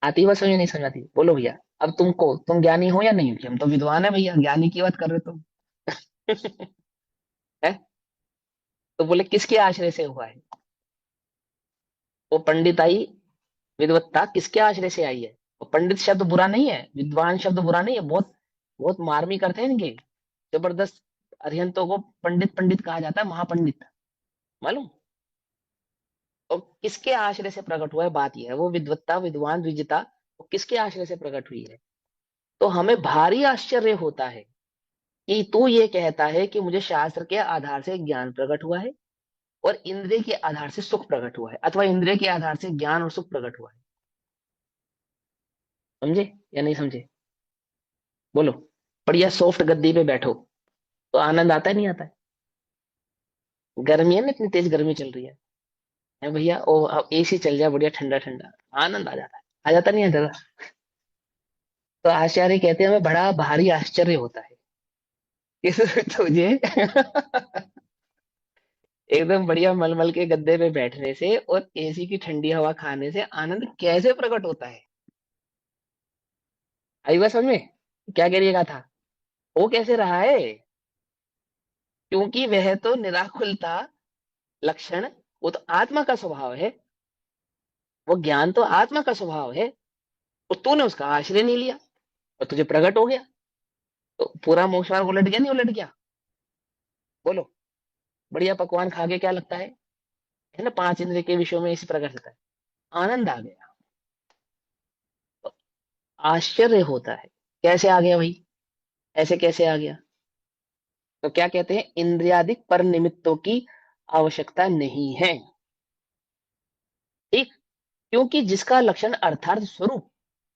आती बात समझ नहीं समझाती? बोलो भैया। अब तुम ज्ञानी हो या नहीं हो? कि हम तो विद्वान है भैया, ज्ञानी की बात कर रहे तुम। है? तो बोले किसके आश्रय से हुआ है? वो पंडिताई विद्वत्ता किसके आश्रय से आई है? वो पंडित शब्द बुरा नहीं है, विद्वान शब्द बुरा नहीं है, बहुत बहुत मार्मिक करते हैं इनके, जबरदस्त। अरिहंतों को पंडित पंडित कहा जाता है, महापंडित, मालूम। और किसके आश्रय से प्रकट हुआ है, बात यह है। वो विद्वत्ता विद्वान विजिता वो किसके आश्रय से प्रकट हुई है? तो हमें भारी आश्चर्य होता है कि तू ये कहता है कि मुझे शास्त्र के आधार से ज्ञान प्रकट हुआ है, और इंद्रिय के आधार से सुख प्रकट हुआ है, अथवा इंद्रिय के आधार से ज्ञान और सुख प्रकट हुआ है। समझे या नहीं समझे? बोलो। बढ़िया सॉफ्ट गद्दी पे बैठो तो आनंद आता है, नहीं आता है? गर्मी है ना, इतनी तेज गर्मी चल रही है भैया, ओ अब एसी चल जाए बढ़िया ठंडा ठंडा, आनंद आ जाता है। आ जाता नहीं, आ जाता? तो आचार्य कहते हैं हमें बड़ा भारी आश्चर्य होता है कि तुझे एकदम बढ़िया मलमल के गद्दे पे बैठने से और एसी की ठंडी हवा खाने से आनंद कैसे प्रकट होता है। आई बात समझ में? क्या कह रही था? वो कैसे रहा है? क्योंकि वह तो निराकुलता लक्षण, वो तो आत्मा का स्वभाव है, वो ज्ञान तो आत्मा का स्वभाव है, और तूने उसका आश्रय नहीं लिया और तुझे प्रकट हो गया। तो पूरा मोक्ष मार्ग उलट गया, नहीं उलट गया? बोलो। बढ़िया पकवान खा के क्या लगता है ना, पांच इंद्रिय के विषयों में इसी प्रकार से था, आनंद आ गया। तो आश्चर्य होता है, कैसे आ गया भाई, ऐसे कैसे आ गया? तो क्या कहते हैं, इंद्रियादिक पर निमित्तों की आवश्यकता नहीं है। ठीक, क्योंकि जिसका लक्षण अर्थात स्वरूप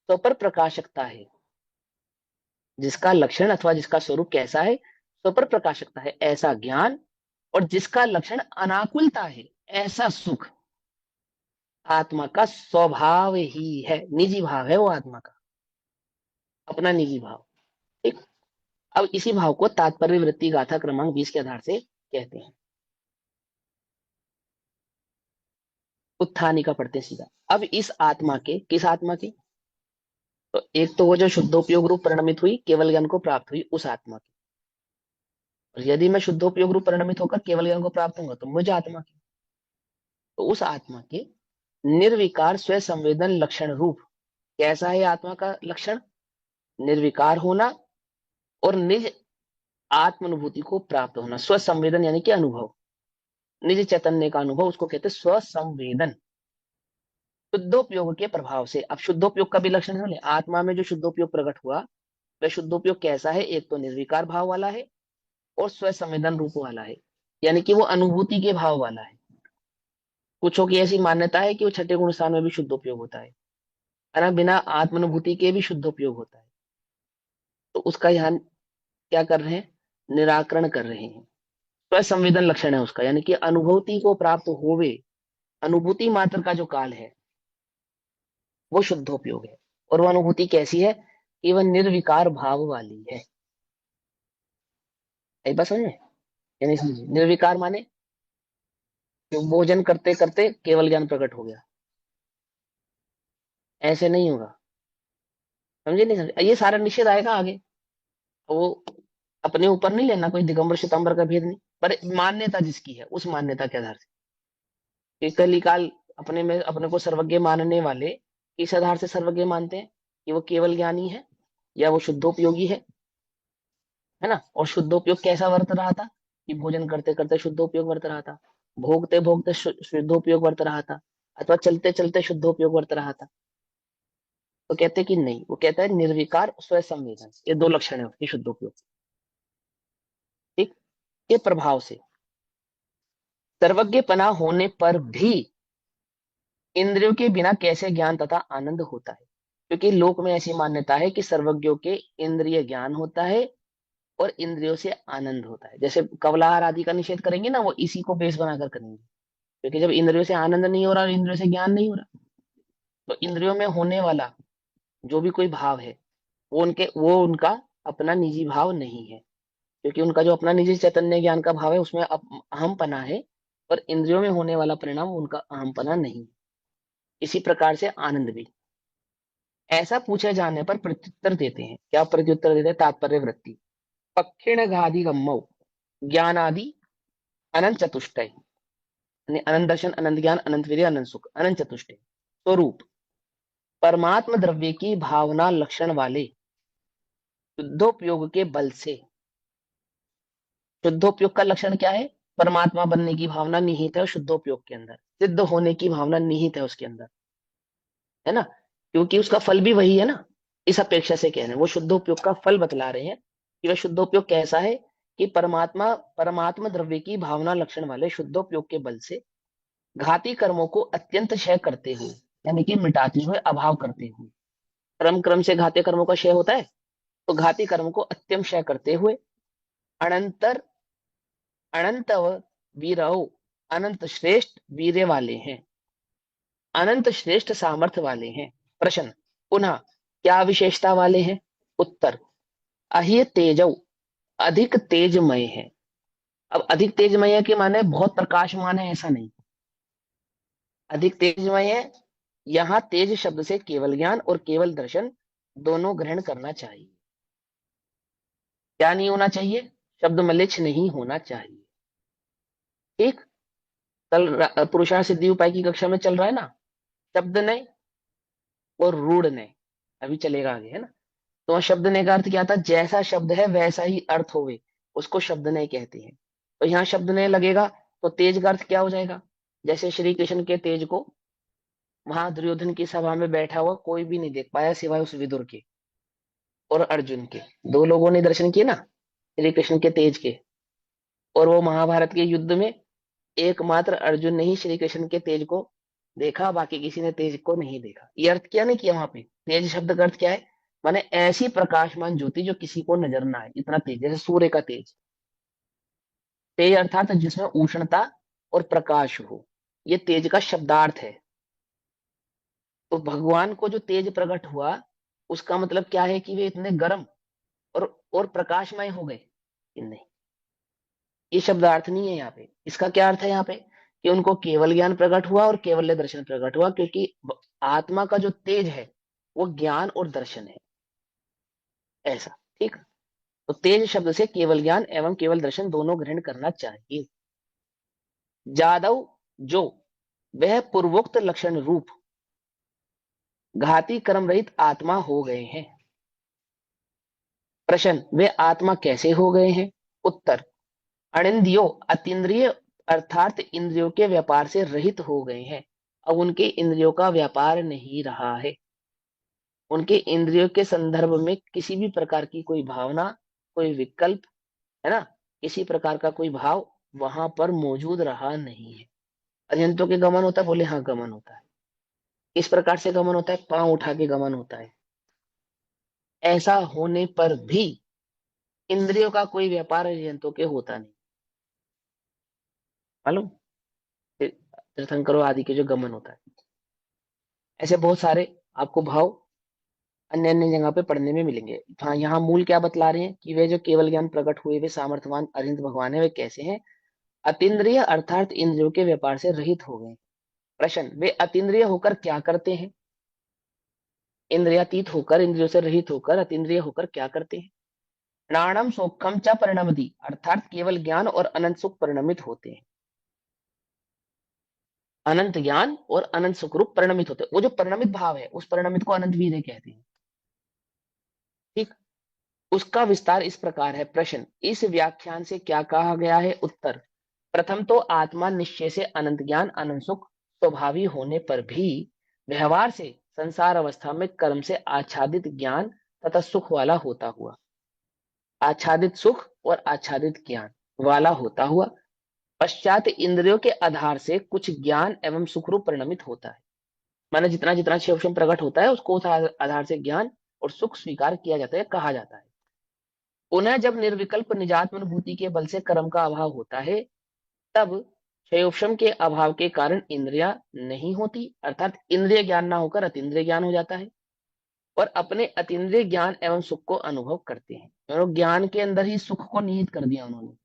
स्वपर प्रकाशकता है, जिसका लक्षण अथवा जिसका स्वरूप कैसा है, स्वपर प्रकाशकता है, ऐसा ज्ञान, और जिसका लक्षण अनाकुलता है, ऐसा सुख, आत्मा का स्वभाव ही है, निजी भाव है वो आत्मा का, अपना निजी भाव। ठीक। अब इसी भाव को तात्पर्य वृत्ति गाथा क्रमांक 20 के आधार से कहते हैं। उत्थानिका पढ़ते हैं सीधा। अब इस आत्मा के, किस आत्मा के? तो एक तो वो जो शुद्धोपयोग रूप परिणमित हुई, केवल ज्ञान को प्राप्त हुई, उस आत्मा की। और यदि मैं शुद्धोपयोग रूप परिणमित होकर केवल ज्ञान को प्राप्त होऊंगा तो मुझे आत्मा की, तो उस आत्मा के निर्विकार स्व संवेदन लक्षण रूप। कैसा है आत्मा का लक्षण? निर्विकार होना और निज आत्मानुभूति को प्राप्त होना। स्व संवेदन यानी कि अनुभव, निज चैतन्य का अनुभव, उसको कहते हैं स्व संवेदन। शुद्धोपयोग के प्रभाव से। अब शुद्धोपयोग का भी लक्षण है, आत्मा में जो शुद्धोपयोग प्रकट हुआ वह शुद्धोपयोग कैसा है? एक तो निर्विकार भाव वाला है और स्व संवेदन रूप वाला है, यानी कि वो अनुभूति के भाव वाला है। कुछों की ऐसी मान्यता है कि वो छठे गुण स्थान में भी शुद्धोपयोग होता है ना, बिना आत्मानुभूति के भी शुद्धोपयोग होता है। तो उसका यहाँ क्या कर रहे हैं? निराकरण कर रहे हैं। स्व संवेदन लक्षण है उसका, यानी कि अनुभूति को प्राप्त होवे, अनुभूति मात्र का जो काल है वो शुद्धोपयोग है। और वो अनुभूति कैसी है? कि वह निर्विकार भाव वाली है। एक बात समझ में या नहीं समझे? निर्विकार माने कि भोजन करते करते केवल ज्ञान प्रकट हो गया, ऐसे नहीं होगा। समझे नहीं समझे? ये सारा निषेध आएगा आगे। तो वो अपने ऊपर नहीं लेना, कोई दिगंबर श्वेतांबर का भेद नहीं, पर मान्यता जिसकी है उस मान्यता के आधार से। कि कलिकाल अपने में अपने को सर्वज्ञ मानने वाले किस आधार से सर्वज्ञ मानते हैं? कि वो केवल ज्ञानी है या वो शुद्धोपयोगी है ना। और शुद्धोपयोग कैसा वर्त रहा था? कि भोजन करते करते शुद्धोपयोग वर्त रहा था, भोगते भोगते शुद्धोपयोग वर्त रहा था, अथवा चलते चलते शुद्धोपयोग वर्त रहा था। तो कहते कि नहीं, वो कहता है निर्विकार स्व संवेदन, ये दो लक्षण है उसकी शुद्धोपयोग। ठीक। के प्रभाव से सर्वज्ञपना होने पर भी इंद्रियों के बिना कैसे ज्ञान तथा आनंद होता है? क्योंकि लोक में ऐसी मान्यता है कि सर्वज्ञों के इंद्रिय ज्ञान होता है और इंद्रियों से आनंद होता है। जैसे कवलाहार आदि का निषेध करेंगे ना, वो इसी को बेस बनाकर करेंगे। क्योंकि जब इंद्रियों से आनंद नहीं हो रहा और इंद्रियों से ज्ञान नहीं हो रहा, तो इंद्रियों में होने वाला जो भी कोई भाव है वो उनका अपना निजी भाव नहीं है। क्योंकि उनका जो अपना निजी चैतन्य ज्ञान का भाव है उसमें अहमपना है, और इंद्रियों में होने वाला परिणाम उनका अहमपना नहीं। इसी प्रकार से आनंद भी। ऐसा पूछे जाने पर प्रत्युत्तर देते हैं। क्या प्रत्युत्तर देते हैं? तात्पर्य वृत्ति। पक्षिण घादि गम्मौ ज्ञान आदि अनंत चतुष्टय, यानी अनंत दर्शन, अनंत ज्ञान, अनंत वीर्य, अनंत सुख, अनंत चतुष्टय स्वरूप परमात्म द्रव्य की भावना लक्षण वाले शुद्धोपयोग के बल से। शुद्धोपयोग का लक्षण क्या है? परमात्मा बनने की भावना निहित है शुद्धोपयोग के अंदर, सिद्ध होने की भावना निहित है उसके अंदर, है ना। क्योंकि उसका फल भी वही है ना। इस अपेक्षा से कह रहे हैं, वो शुद्धोपयोग का फल बतला रहे हैं कि वह शुद्धोपयोग कैसा है। कि परमात्मा द्रव्य की भावना लक्षण वाले शुद्धोपयोग के बल से घाती कर्मों को अत्यंत क्षय करते हुए, यानी कि मिटाते हुए, अभाव करते हुए। क्रम क्रम से घाती कर्मों का क्षय होता है, तो घाती कर्मों को अत्यंत क्षय करते हुए अनंतर अनंत वीरौ अनंत श्रेष्ठ वीर्य वाले हैं, अनंत श्रेष्ठ सामर्थ्य वाले हैं। प्रश्न पुनः, क्या विशेषता वाले हैं? उत्तर, अहि तेजौ अधिक तेजमय है। अब अधिक तेजमय है कि माने बहुत प्रकाशमान है, ऐसा नहीं। अधिक तेजमय है, यहाँ तेज शब्द से केवल ज्ञान और केवल दर्शन दोनों ग्रहण करना चाहिए। क्या नहीं होना चाहिए? शब्द मलिच्छ नहीं होना चाहिए। ठीक। कल पुरुषार्थ सिद्धि उपाय की कक्षा में चल रहा है ना, शब्द ने और रूढ़ ने, अभी चलेगा आगे, है ना। तो वहाँ शब्द ने का अर्थ क्या था? जैसा शब्द है वैसा ही अर्थ होवे, उसको शब्द ने कहते हैं। तो यहाँ शब्द ने लगेगा तो तेज का अर्थ क्या हो जाएगा? जैसे श्री कृष्ण के तेज को वहां दुर्योधन की सभा में बैठा हुआ कोई भी नहीं देख पाया सिवाय उस विदुर के और अर्जुन के। दो लोगों ने दर्शन किए ना श्री कृष्ण के तेज के। और वो महाभारत के युद्ध में एकमात्र अर्जुन ने ही श्री कृष्ण के तेज को देखा, बाकी किसी ने तेज को नहीं देखा। ये अर्थ क्या नहीं किया वहां पे? तेज शब्द का अर्थ क्या है? माने ऐसी प्रकाशमान ज्योति जो किसी को नजर ना आए, इतना तेज, जैसे सूर्य का तेज। तेज अर्थात जिसमें उष्णता और प्रकाश हो, ये तेज का शब्दार्थ है। तो भगवान को जो तेज प्रकट हुआ उसका मतलब क्या है? कि वे इतने गर्म और प्रकाशमय हो गए कि नहीं। ये शब्दार्थ नहीं है यहाँ पे। इसका क्या अर्थ है यहाँ पे? कि उनको केवल ज्ञान प्रकट हुआ और केवल दर्शन प्रकट हुआ, क्योंकि आत्मा का जो तेज है वो ज्ञान और दर्शन है, ऐसा। ठीक। तो तेज शब्द से केवल ज्ञान एवं केवल दर्शन दोनों ग्रहण करना चाहिए। जादव जो वह पूर्वोक्त लक्षण रूप घाती कर्म रहित आत्मा हो गए हैं। प्रश्न, वे आत्मा कैसे हो गए हैं? उत्तर, अनिंद्रियों अतीन्द्रिय अर्थात इंद्रियों के व्यापार से रहित हो गए हैं। अब उनके इंद्रियों का व्यापार नहीं रहा है। उनके इंद्रियों के संदर्भ में किसी भी प्रकार की कोई भावना, कोई विकल्प, है ना, किसी प्रकार का कोई भाव वहां पर मौजूद रहा नहीं है। अर्यंतों के गमन होता है? बोले हाँ, गमन होता है। इस प्रकार से गमन होता है, पांव उठा के गमन होता है। ऐसा होने पर भी इंद्रियों का कोई व्यापार अर्यंतों के होता नहीं। मालूम? तीर्थंकरों आदि के जो गमन होता है, ऐसे बहुत सारे आपको भाव अन्य अन्य जगह पे पढ़ने में मिलेंगे। हाँ, यहाँ मूल क्या बतला रहे हैं कि वे जो केवल ज्ञान प्रकट हुए वे सामर्थ्यवान अरिहंत भगवान है, वे कैसे हैं? अतीन्द्रिय अर्थात इंद्रियों के व्यापार से रहित हो गए। प्रश्न, वे अतीन्द्रिय होकर क्या करते हैं? इंद्रियातीत होकर, इंद्रियों से रहित होकर, अतीन्द्रिय होकर क्या करते हैं? प्राणम सोखम च परिणमति अर्थात केवल ज्ञान और अनंत सुख परिणमित होते हैं। अनंत ज्ञान और अनंत सुख रूप परिणमित होते हैं। वो जो परिणमित भाव है, उस परिणमित को अनंत वीर्य कहते हैं। ठीक, उसका विस्तार इस प्रकार है। प्रश्न, इस व्याख्यान से क्या कहा गया है? उत्तर, प्रथम तो आत्मा निश्चय से अनंत ज्ञान अनंत सुख स्वभावी होने पर भी व्यवहार से संसार अवस्था में कर्म से आच्छादित ज्ञान तथा सुख वाला होता हुआ, आच्छादित सुख और आच्छादित ज्ञान वाला होता हुआ पश्चात इंद्रियों के आधार से कुछ ज्ञान एवं सुख रूप परिणमित होता है। माने जितना जितना शिवशम प्रकट होता है उसको उस आधार से ज्ञान और सुख स्वीकार किया जाता है, कहा जाता है। पुनः जब निर्विकल्प निजात्म अनुभूति के बल से कर्म का अभाव होता है, तब क्षयोपशम के अभाव के कारण इंद्रिया नहीं होती, अर्थात इंद्रिय ज्ञान ना होकर अतीन्द्रिय ज्ञान हो जाता है और अपने अतीन्द्रिय ज्ञान एवं सुख को अनुभव करते हैं। तो ज्ञान के अंदर ही सुख को निहित कर दिया उन्होंने,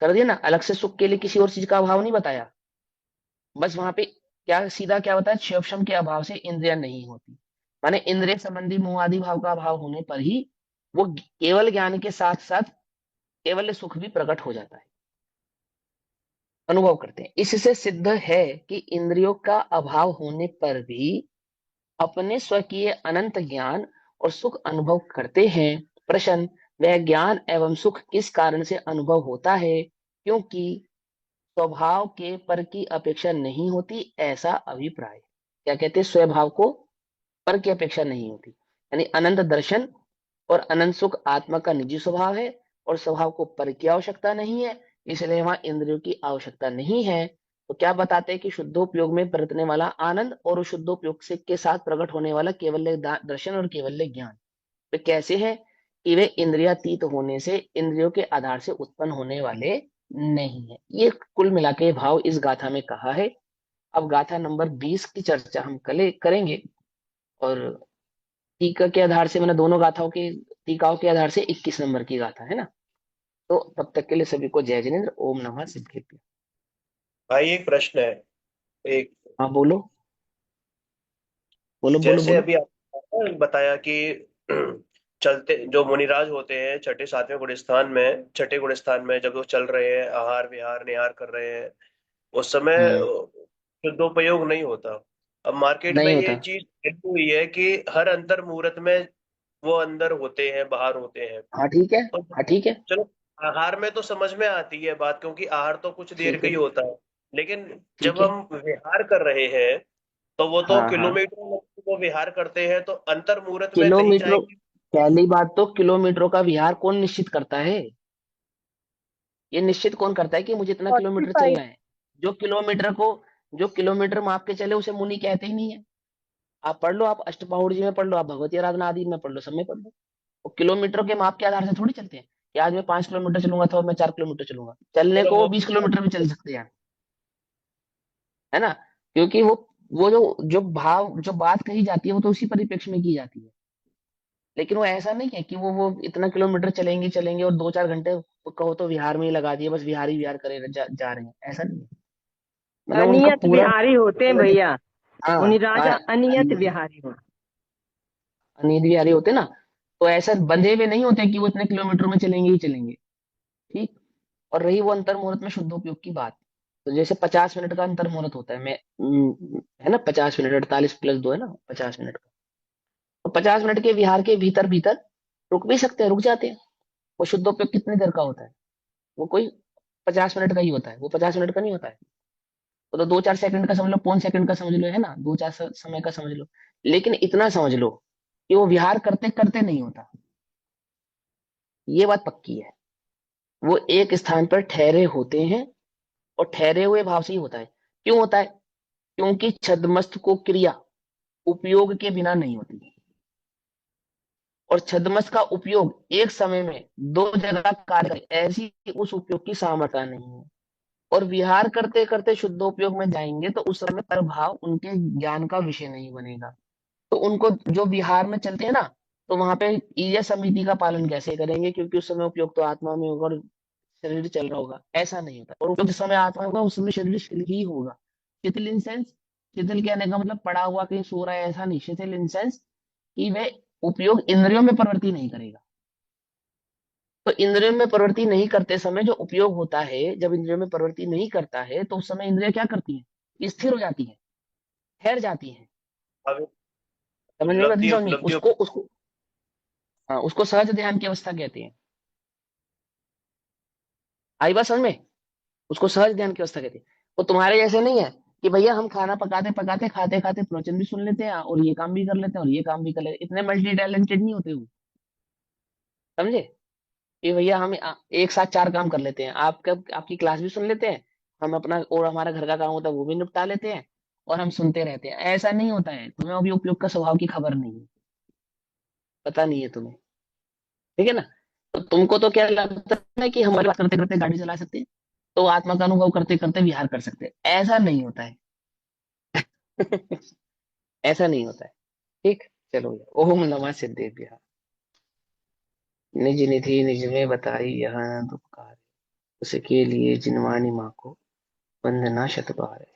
कर दिया ना, अलग से सुख के लिए किसी और चीज का अभाव नहीं बताया। बस वहां पे क्या सीधा क्या बताया, क्षयोपशम के अभाव से इंद्रिया नहीं होती, माने इंद्रिय संबंधी मोह आदि भाव का अभाव होने पर ही वो केवल ज्ञान के साथ साथ केवल सुख भी प्रकट हो जाता है, अनुभव करते हैं। इससे सिद्ध है कि इंद्रियों का अभाव होने पर भी अपने स्वकीय अनंत ज्ञान और सुख अनुभव करते हैं। प्रश्न, वह ज्ञान एवं सुख किस कारण से अनुभव होता है? क्योंकि स्वभाव के पर की अपेक्षा नहीं होती, ऐसा अभिप्राय। क्या कहते हैं? स्वभाव को पर की अपेक्षा नहीं होती, यानी अनंत दर्शन और अनंत सुख आत्मा का निजी स्वभाव है और स्वभाव को पर की आवश्यकता नहीं है, इसलिए वहां इंद्रियों की आवश्यकता नहीं है। तो क्या बताते हैं कि शुद्धोपयोग में बरतने वाला आनंद और शुद्धोपयोग से के साथ प्रकट होने वाला केवल दर्शन और केवल ज्ञान वे कैसे है कि वे इंद्रियातीत होने से इंद्रियों के आधार से उत्पन्न होने वाले नहीं है। ये कुल मिला के भाव इस गाथा में कहा है। अब गाथा नंबर 20 की चर्चा हम कल करेंगे और टीका के आधार से, मैंने दोनों गाथाओं के टीकाओं के आधार से 21 नंबर की गाथा है ना। तो तब तक के लिए सभी को जय जिनेन्द्र। ओम नमः सिद्धेभ्यो। भाई एक प्रश्न है। एक, हाँ बोलो, बोलो बोलो जैसे बोलो। अभी आपने बताया कि चलते जो मुनिराज होते हैं छठे सातवें गुणस्थान में, छठे गुणस्थान में जब वो चल रहे हैं, आहार विहार निहार कर रहे हैं, उस समय हम्म, शुद्धोपयोग नहीं होता। अब मार्केट में नहीं ये होता। चीज फैली हुई है कि हर अंतर मुहूर्त में वो अंदर होते हैं बाहर होते हैं। हाँ ठीक है, तो हाँ ठीक है, चलो, आहार में तो समझ में आती है बात, क्योंकि आहार तो कुछ देर ठीक का है, ही होता है। लेकिन ठीक जब है। हम विहार कर रहे हैं तो वो तो हाँ हाँ, किलोमीटर वो विहार करते हैं, तो अंतर मुहूर्त में नहीं किलोमीटरों, जाएंगे। पहली बात तो किलोमीटरों का विहार कौन निश्चित करता है? ये निश्चित कौन करता है कि मुझे इतना किलोमीटर 45। चलना है? जो किलोमीटर को, जो किलोमीटर माप के चले उसे मुनि कहते ही नहीं है। आप पढ़ लो, आप अष्टपहुड़ जी में पढ़ लो, आप भगवती आराधना आदि में पढ़ लो, सब में पढ़ लो। वो किलोमीटर के माप के आधार से थोड़ी चलते हैं कि आज मैं 5 किलोमीटर चलूंगा तो मैं 4 किलोमीटर चलूंगा। चलने चलो को वो वो 20 किलोमीटर भी चल सकते हैं, है ना। क्योंकि वो जो भाव जो बात कही जाती है वो तो उसी परिप्रेक्ष्य में की जाती है। लेकिन वो ऐसा नहीं है कि वो इतना किलोमीटर चलेंगे चलेंगे और 2-4 घंटे कहो तो विहार में ही लगा दिए, बस विहार ही विहार करे जा रहे हैं, ऐसा नहीं है। मतलब उनका अनियत पूरा बिहारी होते हैं पूरा- भैया। हाँ मुनिराज हाँ, अनियत बिहारी होते नींद विहारी होते ना, तो ऐसा बंधे हुए नहीं होते कि वो इतने किलोमीटर में चलेंगे ही चलेंगे। ठीक। और रही वो अंतर मुहूर्त में शुद्धोपयोग की बात, तो जैसे 50 मिनट का अंतर मुहूर्त होता है, है ना, 50 मिनट, 48 + 2 है ना 50 मिनट का। तो 50 मिनट के विहार के भीतर भीतर रुक भी सकते हैं, रुक जाते हैं। वो शुद्ध उपयोग कितनी देर का होता है? वो कोई 50 मिनट का ही होता है, वो 50 मिनट का नहीं होता है। वो तो 2-4 सेकंड का समझ लो, 5 सेकंड का समझ लो, है ना, 2-4 समय का समझ लो। लेकिन इतना समझ लो कि वो विहार करते करते नहीं होता, ये बात पक्की है। वो एक स्थान पर ठहरे होते हैं, और ठहरे हुए भाव से ही होता है। क्यों होता है? क्योंकि छद्मस्त को क्रिया उपयोग के बिना नहीं होती, और छद्मस्त का उपयोग एक समय में दो जगह कार्य करे, ऐसी उस उपयोग की सामर्थ्य नहीं है। और विहार करते करते शुद्धोपयोग में जाएंगे तो उस समय प्रभाव उनके ज्ञान का विषय नहीं बनेगा। तो उनको जो विहार में चलते हैं ना, तो वहां पे ईय समिति का पालन कैसे करेंगे, क्योंकि उस समय उपयोग तो आत्मा में होगा और शरीर चल रहा होगा, ऐसा नहीं होता। और उपयोग जिस समय आत्मा होगा उस समय शरीर शिथिल ही होगा। शिथिल इन सेंस, शिथिल कहने का मतलब पड़ा हुआ कहीं सो रहा है ऐसा नहीं, शिथिल इन सेंस कि वह उपयोग इंद्रियों में प्रवृत्ति नहीं करेगा। तो इंद्रियों में प्रवृत्ति नहीं करते समय जो उपयोग होता है, जब इंद्रियों में प्रवृत्ति नहीं करता है तो उस समय इंद्रियां क्या करती हैं? स्थिर हो जाती हैं, ठहर जाती हैं। अब समझ में बात नहीं उपलब्धि समझ में उपलब्धि उसको उसको हाँ, उसको सहज ध्यान की अवस्था कहते हैं। आई बात समझ में? उसको सहज ध्यान की अवस्था कहते हैं। तो तुम्हारे जैसे नहीं है कि भैया हम खाना पकाते पकाते खाते खाते प्रवचन भी सुन लेते हैं और ये काम भी कर लेते हैं और ये काम भी कर लेते हैं, इतने मल्टी टैलेंटेड नहीं होते वो। समझे? कि भैया हम एक साथ 4 काम कर लेते हैं, आपका आपकी क्लास भी सुन लेते हैं, हम अपना और हमारा घर का काम होता है वो भी निपटा लेते हैं, और हम सुनते रहते हैं। ऐसा नहीं होता है, तुम्हें अभी उपयोग का स्वभाव की खबर नहीं है, पता नहीं है तुम्हें। ठीक है ना? तो तुमको तो क्या लगता है कि हमारी बात करते करते गाड़ी चला सकते हैं, तो आत्मा का अनुभव करते करते विहार कर सकते हैं, ऐसा नहीं होता है। ऐसा नहीं होता है। ठीक। चलो, ओम नमः सिद्धेभ्यः। निज निधि निज में बताई यहाँ दुपकार, उसके लिए जिनवानी माँ को वंदना शत बार है।